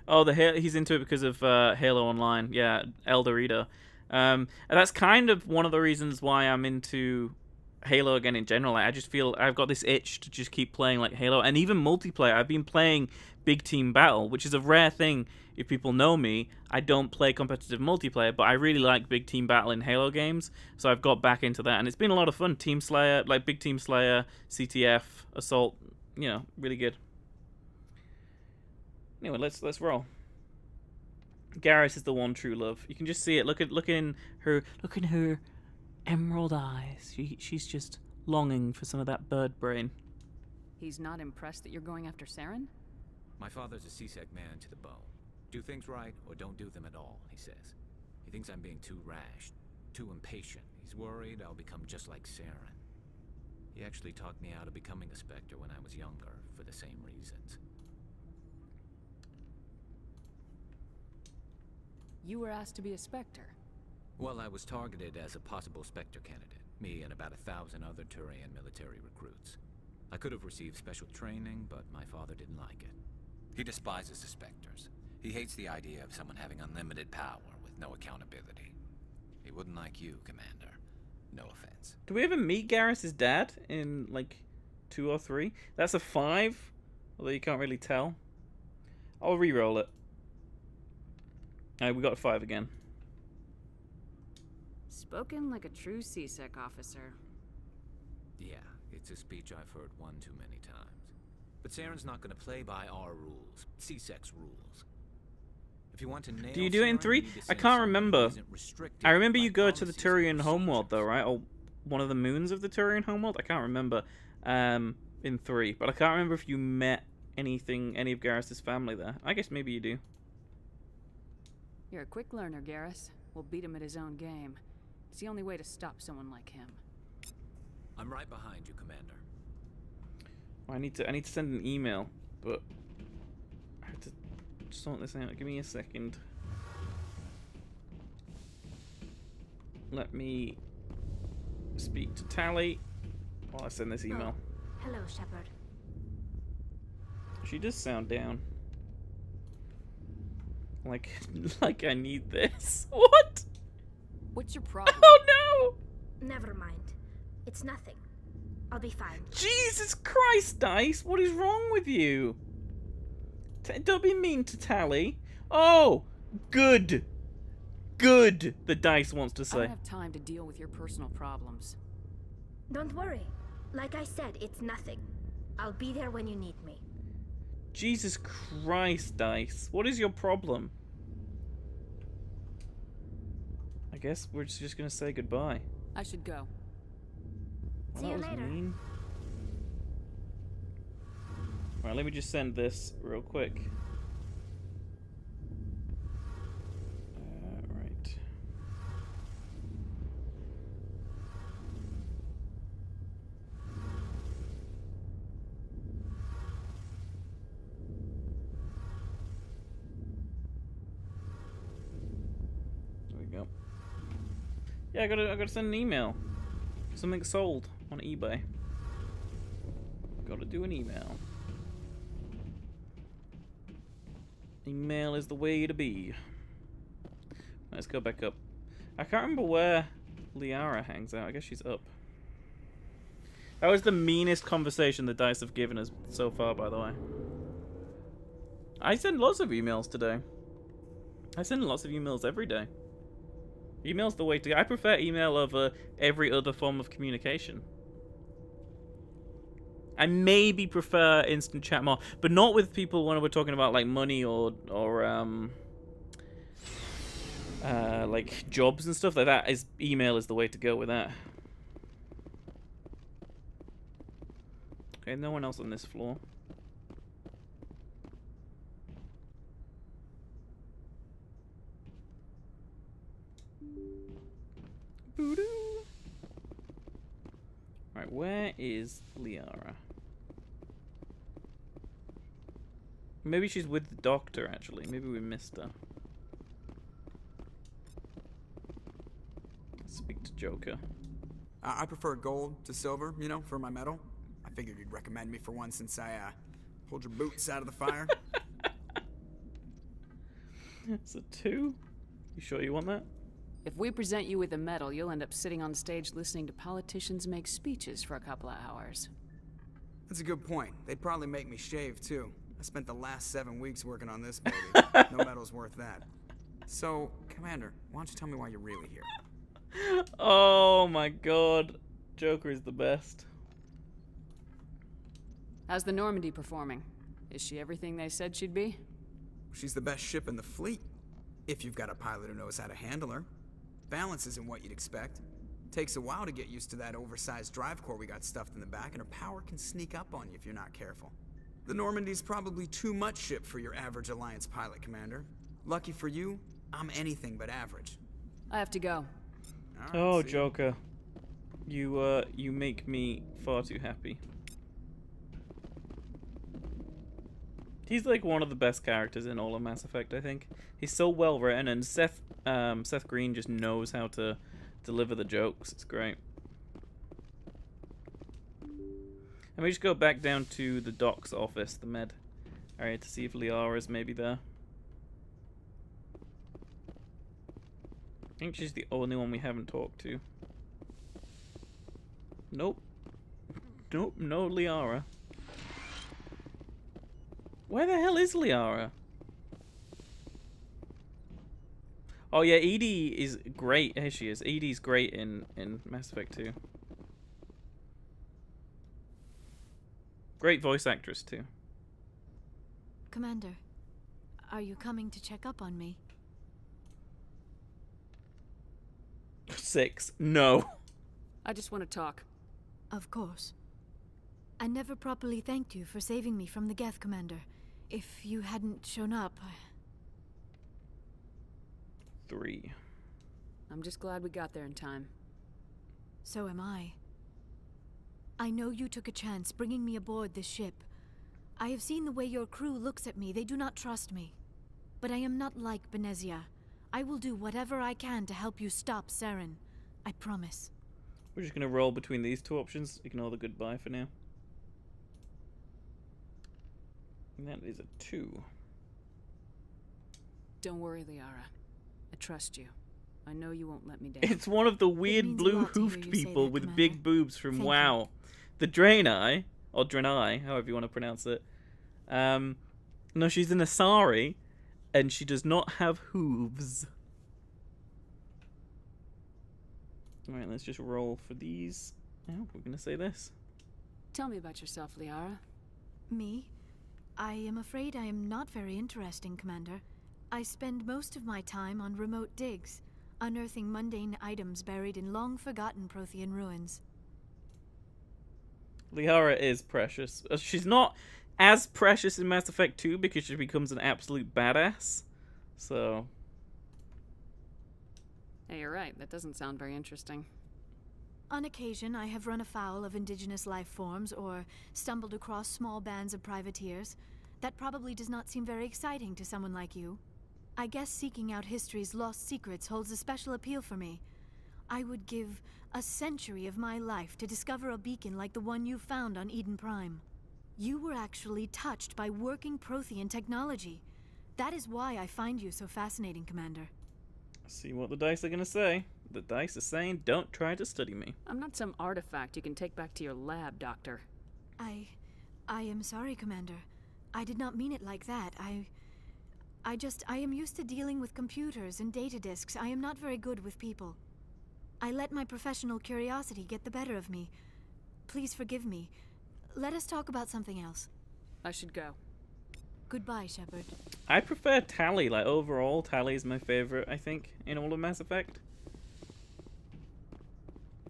Oh, he's into it because of Halo Online. Yeah, El Dorito. And that's kind of one of the reasons why I'm into Halo again in general. Like, I just feel I've got this itch to just keep playing like Halo, and even multiplayer. I've been playing Big Team Battle, which is a rare thing. If people know me, I don't play competitive multiplayer, but I really like Big Team Battle in Halo games, so I've got back into that, and it's been a lot of fun. Team Slayer, like Big Team Slayer, CTF, Assault, you know, really good. Anyway, let's roll. Garrus is the one true love. You can just see it. Look in her emerald eyes. She's just longing for some of that bird brain. He's not impressed that you're going after Saren? My father's a CSEC man to the bone. Do things right or don't do them at all, he says. He thinks I'm being too rash, too impatient. He's worried I'll become just like Saren. He actually talked me out of becoming a Spectre when I was younger, for the same reasons. You were asked to be a Spectre. Well, I was targeted as a possible Spectre candidate. Me and about 1,000 other Turian military recruits. I could have received special training, but my father didn't like it. He despises the Spectres. He hates the idea of someone having unlimited power with no accountability. He wouldn't like you, Commander. No offense. Do we ever meet Garrus's dad in, like, 2 or 3? That's a 5, although you can't really tell. I'll re-roll it. Alright, we got a 5 again. Spoken like a true CSEC officer. Yeah, it's a speech I've heard one too many times. But Saren's not going to play by our rules, CSEC's rules. If you want to nail Do you do it in Saren, 3? you need to I send can't someone who remember. isn't restricted I remember by you go to the policies and Turian homeworld, though, procedures. right? Or one of the moons of the Turian homeworld? I can't remember in 3. But I can't remember if you met any of Garrus's family there. I guess maybe you do. You're a quick learner, Garrus. We'll beat him at his own game. It's the only way to stop someone like him. I'm right behind you, Commander. I need to send an email, but I have to sort this out. Give me a second. Let me speak to Tally while I send this email. Oh, hello, Shepard. She does sound down. Like I need this. What? What's your problem? Oh no! Never mind. It's nothing. I'll be fine. Jesus Christ, Dice! What is wrong with you? Don't be mean to Tally. Oh, good. Good, the Dice wants to I say. don't have time to deal with your personal problems. Don't worry. Like I said, it's nothing. I'll be there when you need me. Jesus Christ, Dice. What is your problem? I guess we're just gonna say goodbye. I should go. Well, See you that was later. mean. Alright, let me just send this real quick. Right. There we go. Yeah, I gotta send an email. Something sold on eBay. Gotta do an email. Email is the way to be. Let's go back up. I can't remember where Liara hangs out. I guess she's up. That was the meanest conversation the Dice have given us so far, by the way. I send lots of emails today. I send lots of emails every day. Email's the way to go. I prefer email over every other form of communication. I maybe prefer instant chat more, but not with people when we're talking about like money or like jobs and stuff like that. Email is the way to go with that. Okay, no one else on this floor. Right, where is Liara? Maybe she's with the doctor, actually. Maybe we missed her. Let's speak to Joker. I prefer gold to silver, you know, for my medal. I figured you'd recommend me for one since I pulled your boots out of the fire. It's a 2. You sure you want that? If we present you with a medal, you'll end up sitting on stage listening to politicians make speeches for a couple of hours. That's a good point. They'd probably make me shave, too. I spent the last 7 weeks working on this baby. No medal's worth that. So, Commander, why don't you tell me why you're really here? Oh my god. Joker is the best. How's the Normandy performing? Is she everything they said she'd be? She's the best ship in the fleet. If you've got a pilot who knows how to handle her. Balance isn't what you'd expect. Takes a while to get used to that oversized drive core we got stuffed in the back, and her power can sneak up on you if you're not careful. The Normandy's probably too much ship for your average Alliance pilot, Commander. Lucky for you, I'm anything but average. I have to go. Right, Oh, see. Joker. You make me far too happy. He's like one of the best characters in all of Mass Effect, I think. He's so well written, and Seth Green just knows how to deliver the jokes. It's great. And we just go back down to the doc's office, the med area, to see if Liara's maybe there. I think she's the only one we haven't talked to. Nope. Nope, no Liara. Where the hell is Liara? Oh yeah, Edie is great. Here she is. Edie's great in Mass Effect 2. Great voice actress too. Commander, are you coming to check up on me? 6. No. I just want to talk. Of course. I never properly thanked you for saving me from the Geth, Commander. If you hadn't shown up, 3. I'm just glad we got there in time. So am I. I know you took a chance bringing me aboard this ship. I have seen the way your crew looks at me. They do not trust me. But I am not like Benezia. I will do whatever I can to help you stop Saren. I promise. We're just gonna roll between these two options. Ignore the goodbye for now. And that is a 2. Don't worry, Liara. I trust you. I know you won't let me down. It's one of the weird means a blue lot to hear hoofed you say people that, with Commander. big boobs from Thank you. WoW. The Draenei, or Draenei, however you want to pronounce it. No, she's an Asari, and she does not have hooves. Alright, let's just roll for these. Oh, we're gonna say this. Tell me about yourself, Liara. Me? I am afraid I am not very interesting, Commander. I spend most of my time on remote digs, unearthing mundane items buried in long-forgotten Prothean ruins. Liara is precious. She's not as precious in Mass Effect 2 because she becomes an absolute badass. So... Hey, you're right. That doesn't sound very interesting. On occasion, I have run afoul of indigenous life forms or stumbled across small bands of privateers. That probably does not seem very exciting to someone like you. I guess seeking out history's lost secrets holds a special appeal for me. I would give a century of my life to discover a beacon like the one you found on Eden Prime. You were actually touched by working Prothean technology. That is why I find you so fascinating, Commander. See what the dice are gonna say. The dice are saying, don't try to study me. I'm not some artifact you can take back to your lab, Doctor. I am sorry, Commander. I did not mean it like that. I am used to dealing with computers and data disks. I am not very good with people. I let my professional curiosity get the better of me. Please forgive me. Let us talk about something else. I should go. Goodbye, Shepard. I prefer Tali. Like, overall, Tali is my favorite, I think, in all of Mass Effect.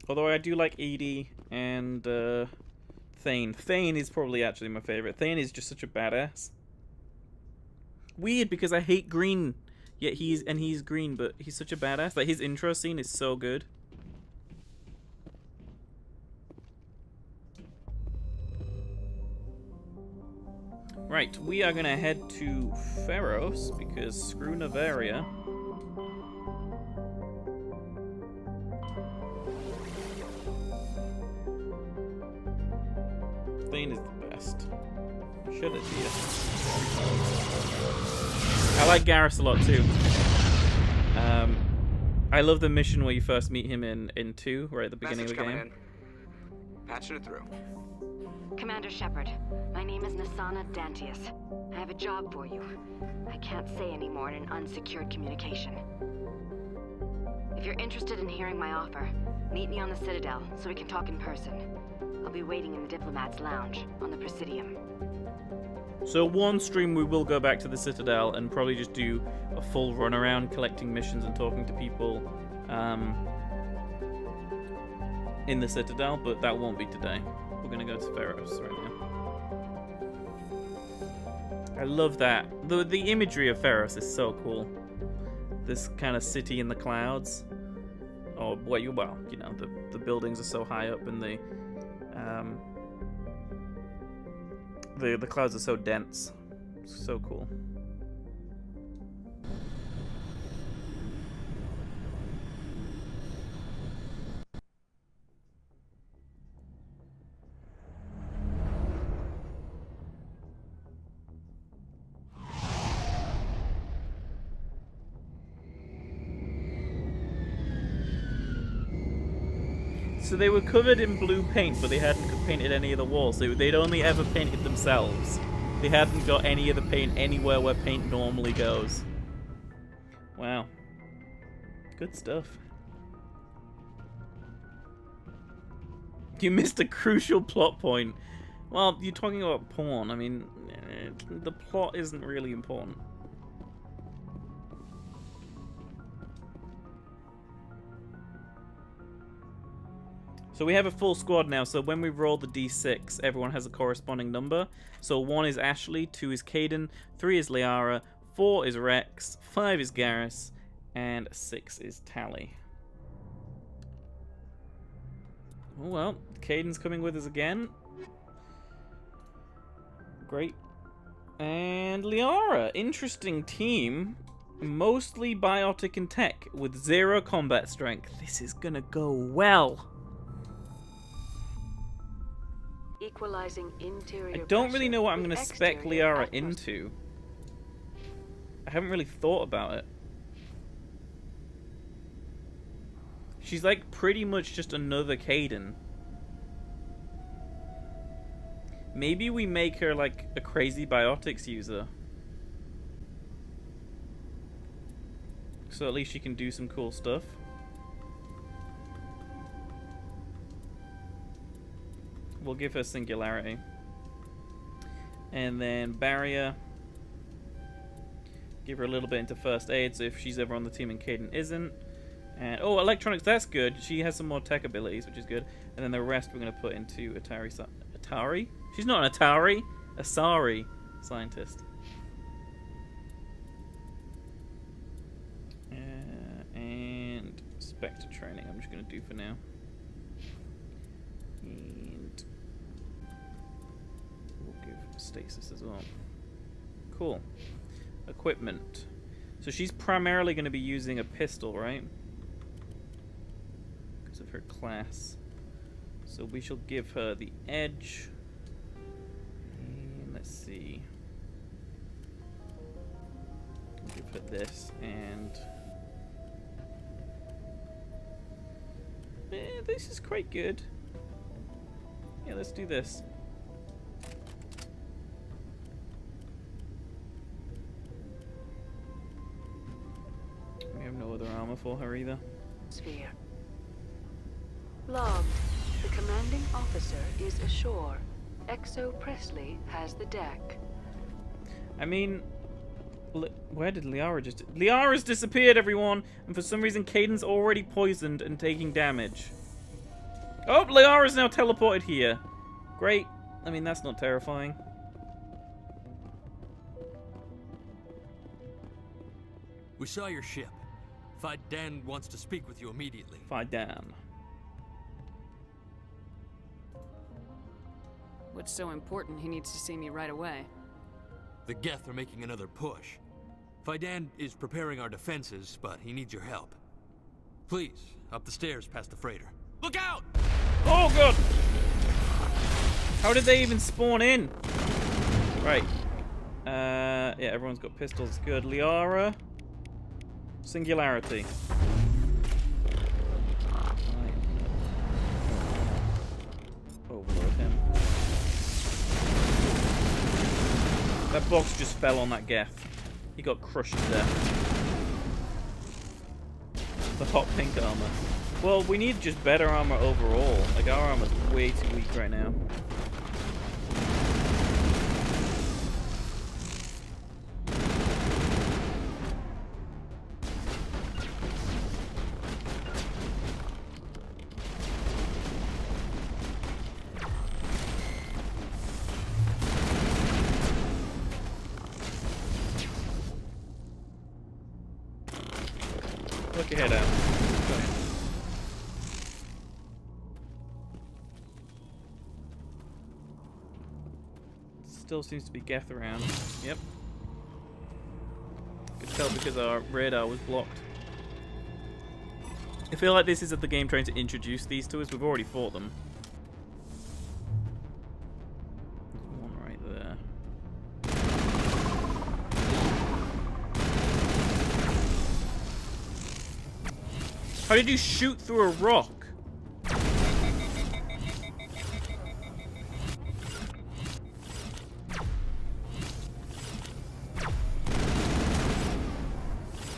Although I do like Edie and Thane. Thane is probably actually my favorite. Thane is just such a badass. Weird, because I hate green. Yet he's green, but he's such a badass. Like, his intro scene is so good. Right, we are gonna head to Pharos because screw Navaria. Thane is the best. Shut it, dear. I like Garrus a lot too. I love the mission where you first meet him in 2, right at the beginning Message of the coming game. in. Patching it through. Commander Shepard, my name is Nasana Dantius. I have a job for you. I can't say any more in an unsecured communication. If you're interested in hearing my offer, meet me on the Citadel so we can talk in person. I'll be waiting in the Diplomat's Lounge on the Presidium. So one stream we will go back to the Citadel and probably just do a full run around collecting missions and talking to people in the Citadel, but that won't be today. We're gonna go to Feros right now. I love that. The imagery of Feros is so cool. This kind of city in the clouds. Oh, well, you know, the buildings are so high up and the clouds are so dense. So cool. So they were covered in blue paint, but they hadn't painted any of the walls. They'd only ever painted themselves. They hadn't got any of the paint anywhere where paint normally goes. Wow. Good stuff. You missed a crucial plot point. Well, you're talking about porn. I mean, the plot isn't really important. So we have a full squad now, so when we roll the d6, everyone has a corresponding number. So 1 is Ashley, 2 is Caden, 3 is Liara, 4 is Rex, 5 is Garrus, and 6 is Tally. Oh well, Caden's coming with us again. Great. And Liara, interesting team. Mostly biotic and tech, with 0 combat strength. This is gonna go well. Equalizing interior I don't really pressure know what I'm with going to spec exterior Liara atmosphere. into. I haven't really thought about it. She's like pretty much just another Caden. Maybe we make her like a crazy biotics user. So at least she can do some cool stuff. We'll give her Singularity. And then Barrier. Give her a little bit into First Aid, so if she's ever on the team and Caden isn't. And oh, Electronics, that's good. She has some more tech abilities, which is good. And then the rest we're going to put into Atari. Atari? She's not an Atari. Asari scientist. And Spectre training I'm just going to do for now. And we'll give stasis as well. Cool. Equipment. So she's primarily going to be using a pistol, right? Because of her class. So we shall give her the edge. And let's see. We'll give her this and... this is quite good. Yeah, let's do this. We have no other armor for her either. Sphere. Logged. The commanding officer is ashore. Exo Presley has the deck. I mean, where did Liara just... Liara's disappeared, everyone! And for some reason, Caden's already poisoned and taking damage. Oh, Liara's now teleported here. Great. I mean, that's not terrifying. We saw your ship. Faidan wants to speak with you immediately. Faidan. What's so important he needs to see me right away? The Geth are making another push. Faidan is preparing our defenses, but he needs your help. Please, up the stairs past the freighter. Look out! Oh, God! How did they even spawn in? Right. Yeah, everyone's got pistols. Good. Liara. Singularity. That box just fell on that Geth. He got crushed to death. The hot pink armor. Well, we need just better armor overall. Like, our armor's way too weak right now. Look your head out. Still seems to be Geth around. Yep. Could tell because our radar was blocked. I feel like this is the game trying to introduce these to us. We've already fought them. There's one right there. How did you shoot through a rock?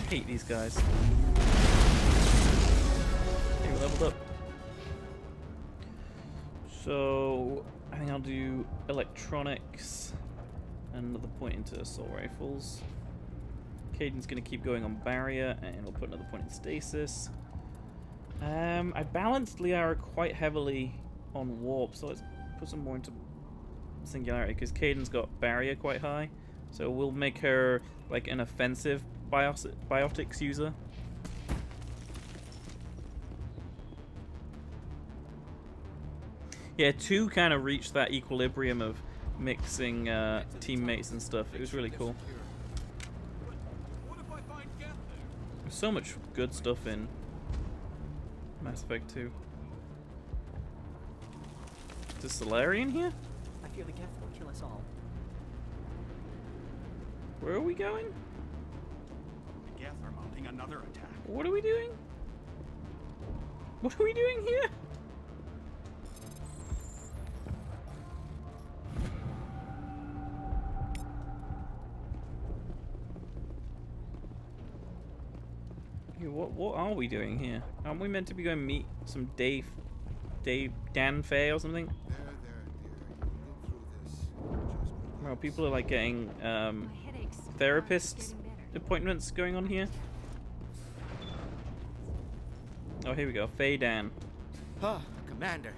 I hate these guys. Okay, we leveled up. So, I think I'll do electronics and another point into assault rifles. Caden's going to keep going on barrier, and we'll put another point in stasis. I balanced Liara quite heavily on warp, so let's put some more into singularity, because Caden's got barrier quite high. So we'll make her like an offensive biotics user. Yeah, 2 kind of reached that equilibrium of mixing teammates and stuff. It was really cool. There's so much good stuff in Mass Effect 2. Is the Solarian here? I fear the Geth will kill us all. Where are we going? The Geth are mounting another attack. What are we doing? What are we doing here? What are we doing here? Aren't we meant to be going meet some Dan Fay or something? Well, people are like getting therapist appointments going on here. Oh, here we go. Fay Dan. Oh, Commander.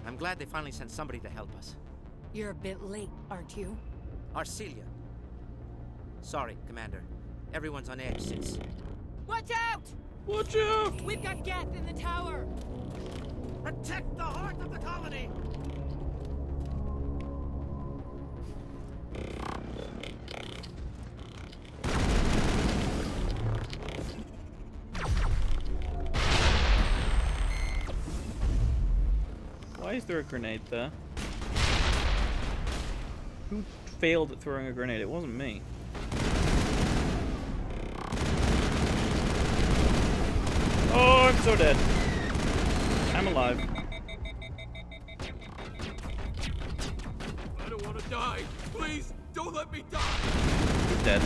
I'm glad they finally sent somebody to help us. You're a bit late, aren't you? Arcelia. Sorry, Commander. Everyone's on edge since... Watch out! Watch out! We've got Geth in the tower! Protect the heart of the colony! Why is there a grenade there? Who failed at throwing a grenade? It wasn't me. Oh, I'm so dead. I'm alive. I don't want to die. Please, don't let me die. He's dead.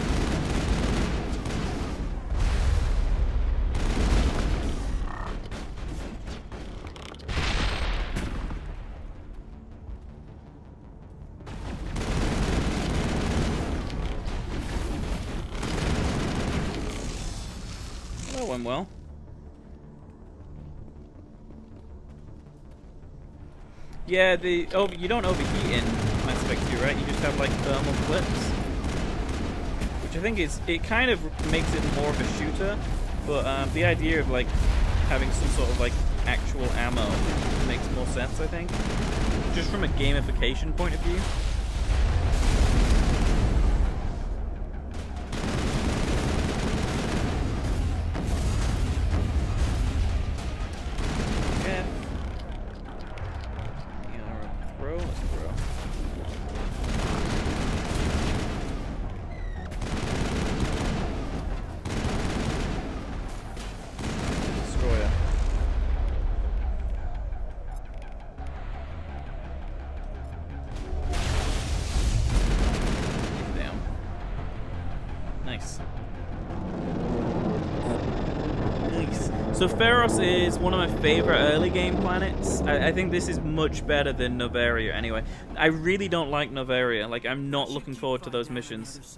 That went well. Yeah, you don't overheat in Mass Effect 2, right? You just have like thermal clips, which I think it kind of makes it more of a shooter. But the idea of like having some sort of like actual ammo makes more sense, I think, just from a gamification point of view. So Feros is one of my favorite early game planets. I think this is much better than Novaria anyway. I really don't like Novaria. Like, I'm not looking forward to those missions.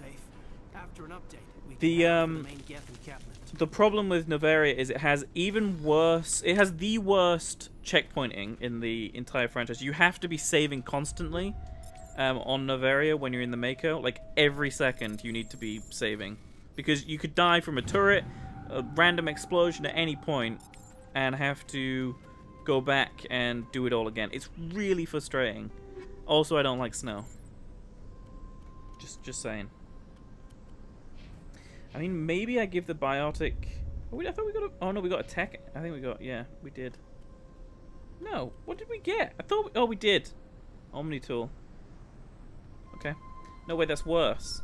The problem with Novaria is it has even worse... It has the worst checkpointing in the entire franchise. You have to be saving constantly on Novaria when you're in the Mako. Like, every second you need to be saving. Because you could die from a turret, a random explosion at any point, and have to go back and do it all again. It's really frustrating. Also, I don't like snow. Just saying. I mean, maybe I give the biotic... Oh, I thought we got a... Oh, no, we got a tech... I think we got... Yeah, we did. No, what did we get? I thought... Oh, we did. Omni tool. Okay. No, wait, that's worse.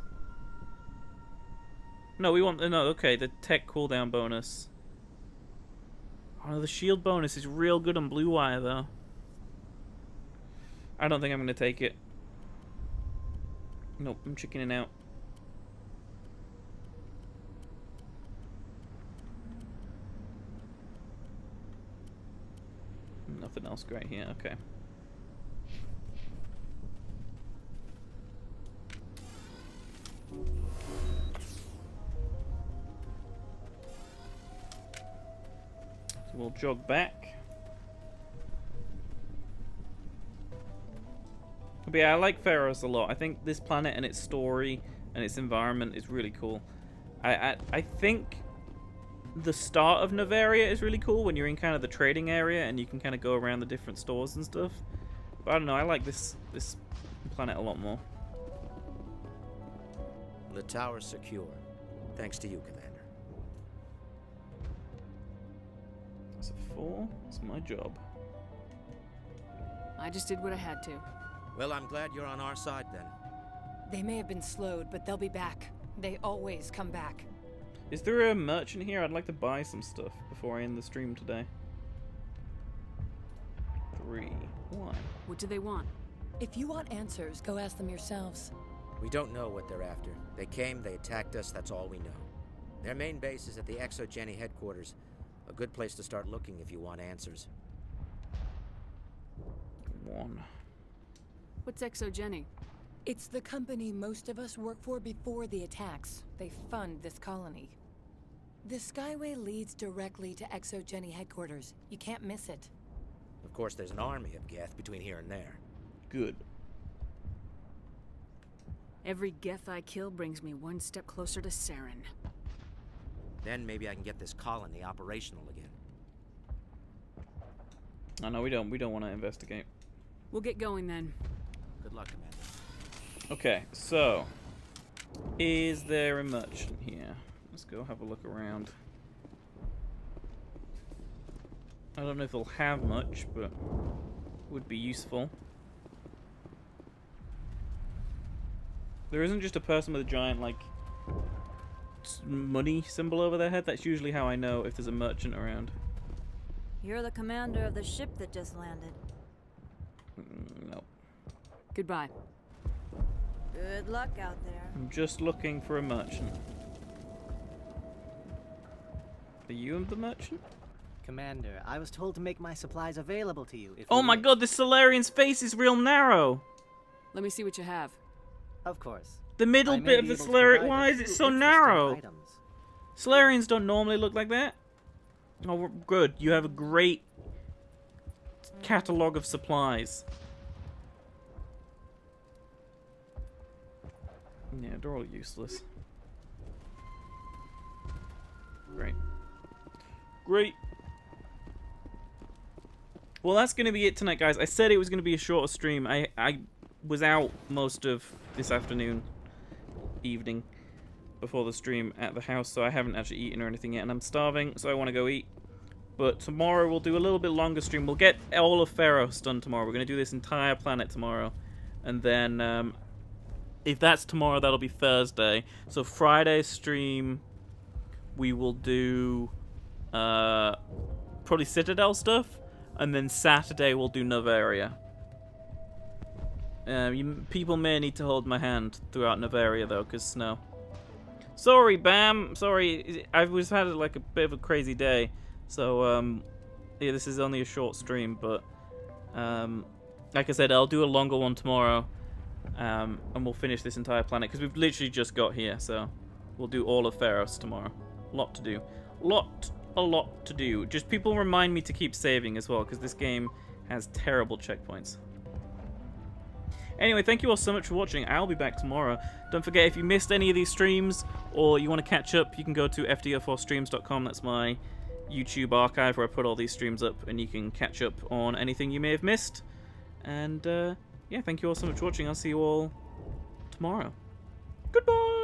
No, we want... No, okay, the tech cooldown bonus. Oh, the shield bonus is real good on Blue Wire, though. I don't think I'm going to take it. Nope, I'm chickening out. Nothing else great here, okay. So we'll jog back. But yeah, I like Feros a lot. I think this planet and its story and its environment is really cool. I think the start of Novaria is really cool when you're in kind of the trading area and you can kind of go around the different stores and stuff. But I don't know, I like this planet a lot more. The tower's secure. Thanks to you, Commander. That's a 4. It's my job. I just did what I had to. Well, I'm glad you're on our side then. They may have been slowed, but they'll be back. They always come back. Is there a merchant here? I'd like to buy some stuff before I end the stream today. 3, 1. What do they want? If you want answers, go ask them yourselves. We don't know what they're after. They came, they attacked us, that's all we know. Their main base is at the ExoGeni headquarters. A good place to start looking if you want answers. 1. What's ExoGeni? It's the company most of us work for before the attacks. They fund this colony. The Skyway leads directly to ExoGeni headquarters. You can't miss it. Of course, there's an army of Geth between here and there. Good. Every Geth I kill brings me one step closer to Saren. Then maybe I can get this colony operational again. Oh, no, we don't want to investigate. We'll get going then. Good luck, Commander. Okay, so is there a merchant here? Let's go have a look around. I don't know if they'll have much, but would be useful. There isn't just a person with a giant, like, money symbol over their head. That's usually how I know if there's a merchant around. You're the commander of the ship that just landed. No. Goodbye. Good luck out there. I'm just looking for a merchant. Are you the merchant? Commander, I was told to make my supplies available to you. If Oh you my wish. god, this Solarian's face is real narrow. Let me see what you have. Of course. The middle I may bit of be the able to Solarian. provide Why a is it few so interesting narrow? items. Solarians don't normally look like that. Oh, good. You have a great catalog of supplies. Yeah, they're all useless. Great. Great. Well, that's going to be it tonight, guys. I said it was going to be a shorter stream. I was out most of this afternoon, evening, before the stream at the house, so I haven't actually eaten or anything yet, and I'm starving, so I want to go eat. But tomorrow we'll do a little bit longer stream. We'll get all of Feros done tomorrow. We're going to do this entire planet tomorrow. And then, if that's tomorrow, that'll be Thursday. So Friday's stream, we will do probably Citadel stuff. And then Saturday we'll do Novaria. People may need to hold my hand throughout Novaria, though, because snow. Sorry, Bam. Sorry, I've had like a bit of a crazy day. So, yeah, this is only a short stream, but like I said, I'll do a longer one tomorrow, and we'll finish this entire planet, because we've literally just got here, so we'll do all of Pharos tomorrow. Lot to do. A lot to do. Just people remind me to keep saving as well, because this game has terrible checkpoints. Anyway, thank you all so much for watching. I'll be back tomorrow. Don't forget, if you missed any of these streams, or you want to catch up, you can go to fdo4streams.com. That's my YouTube archive where I put all these streams up, and you can catch up on anything you may have missed. And yeah, thank you all so much for watching. I'll see you all tomorrow. Goodbye!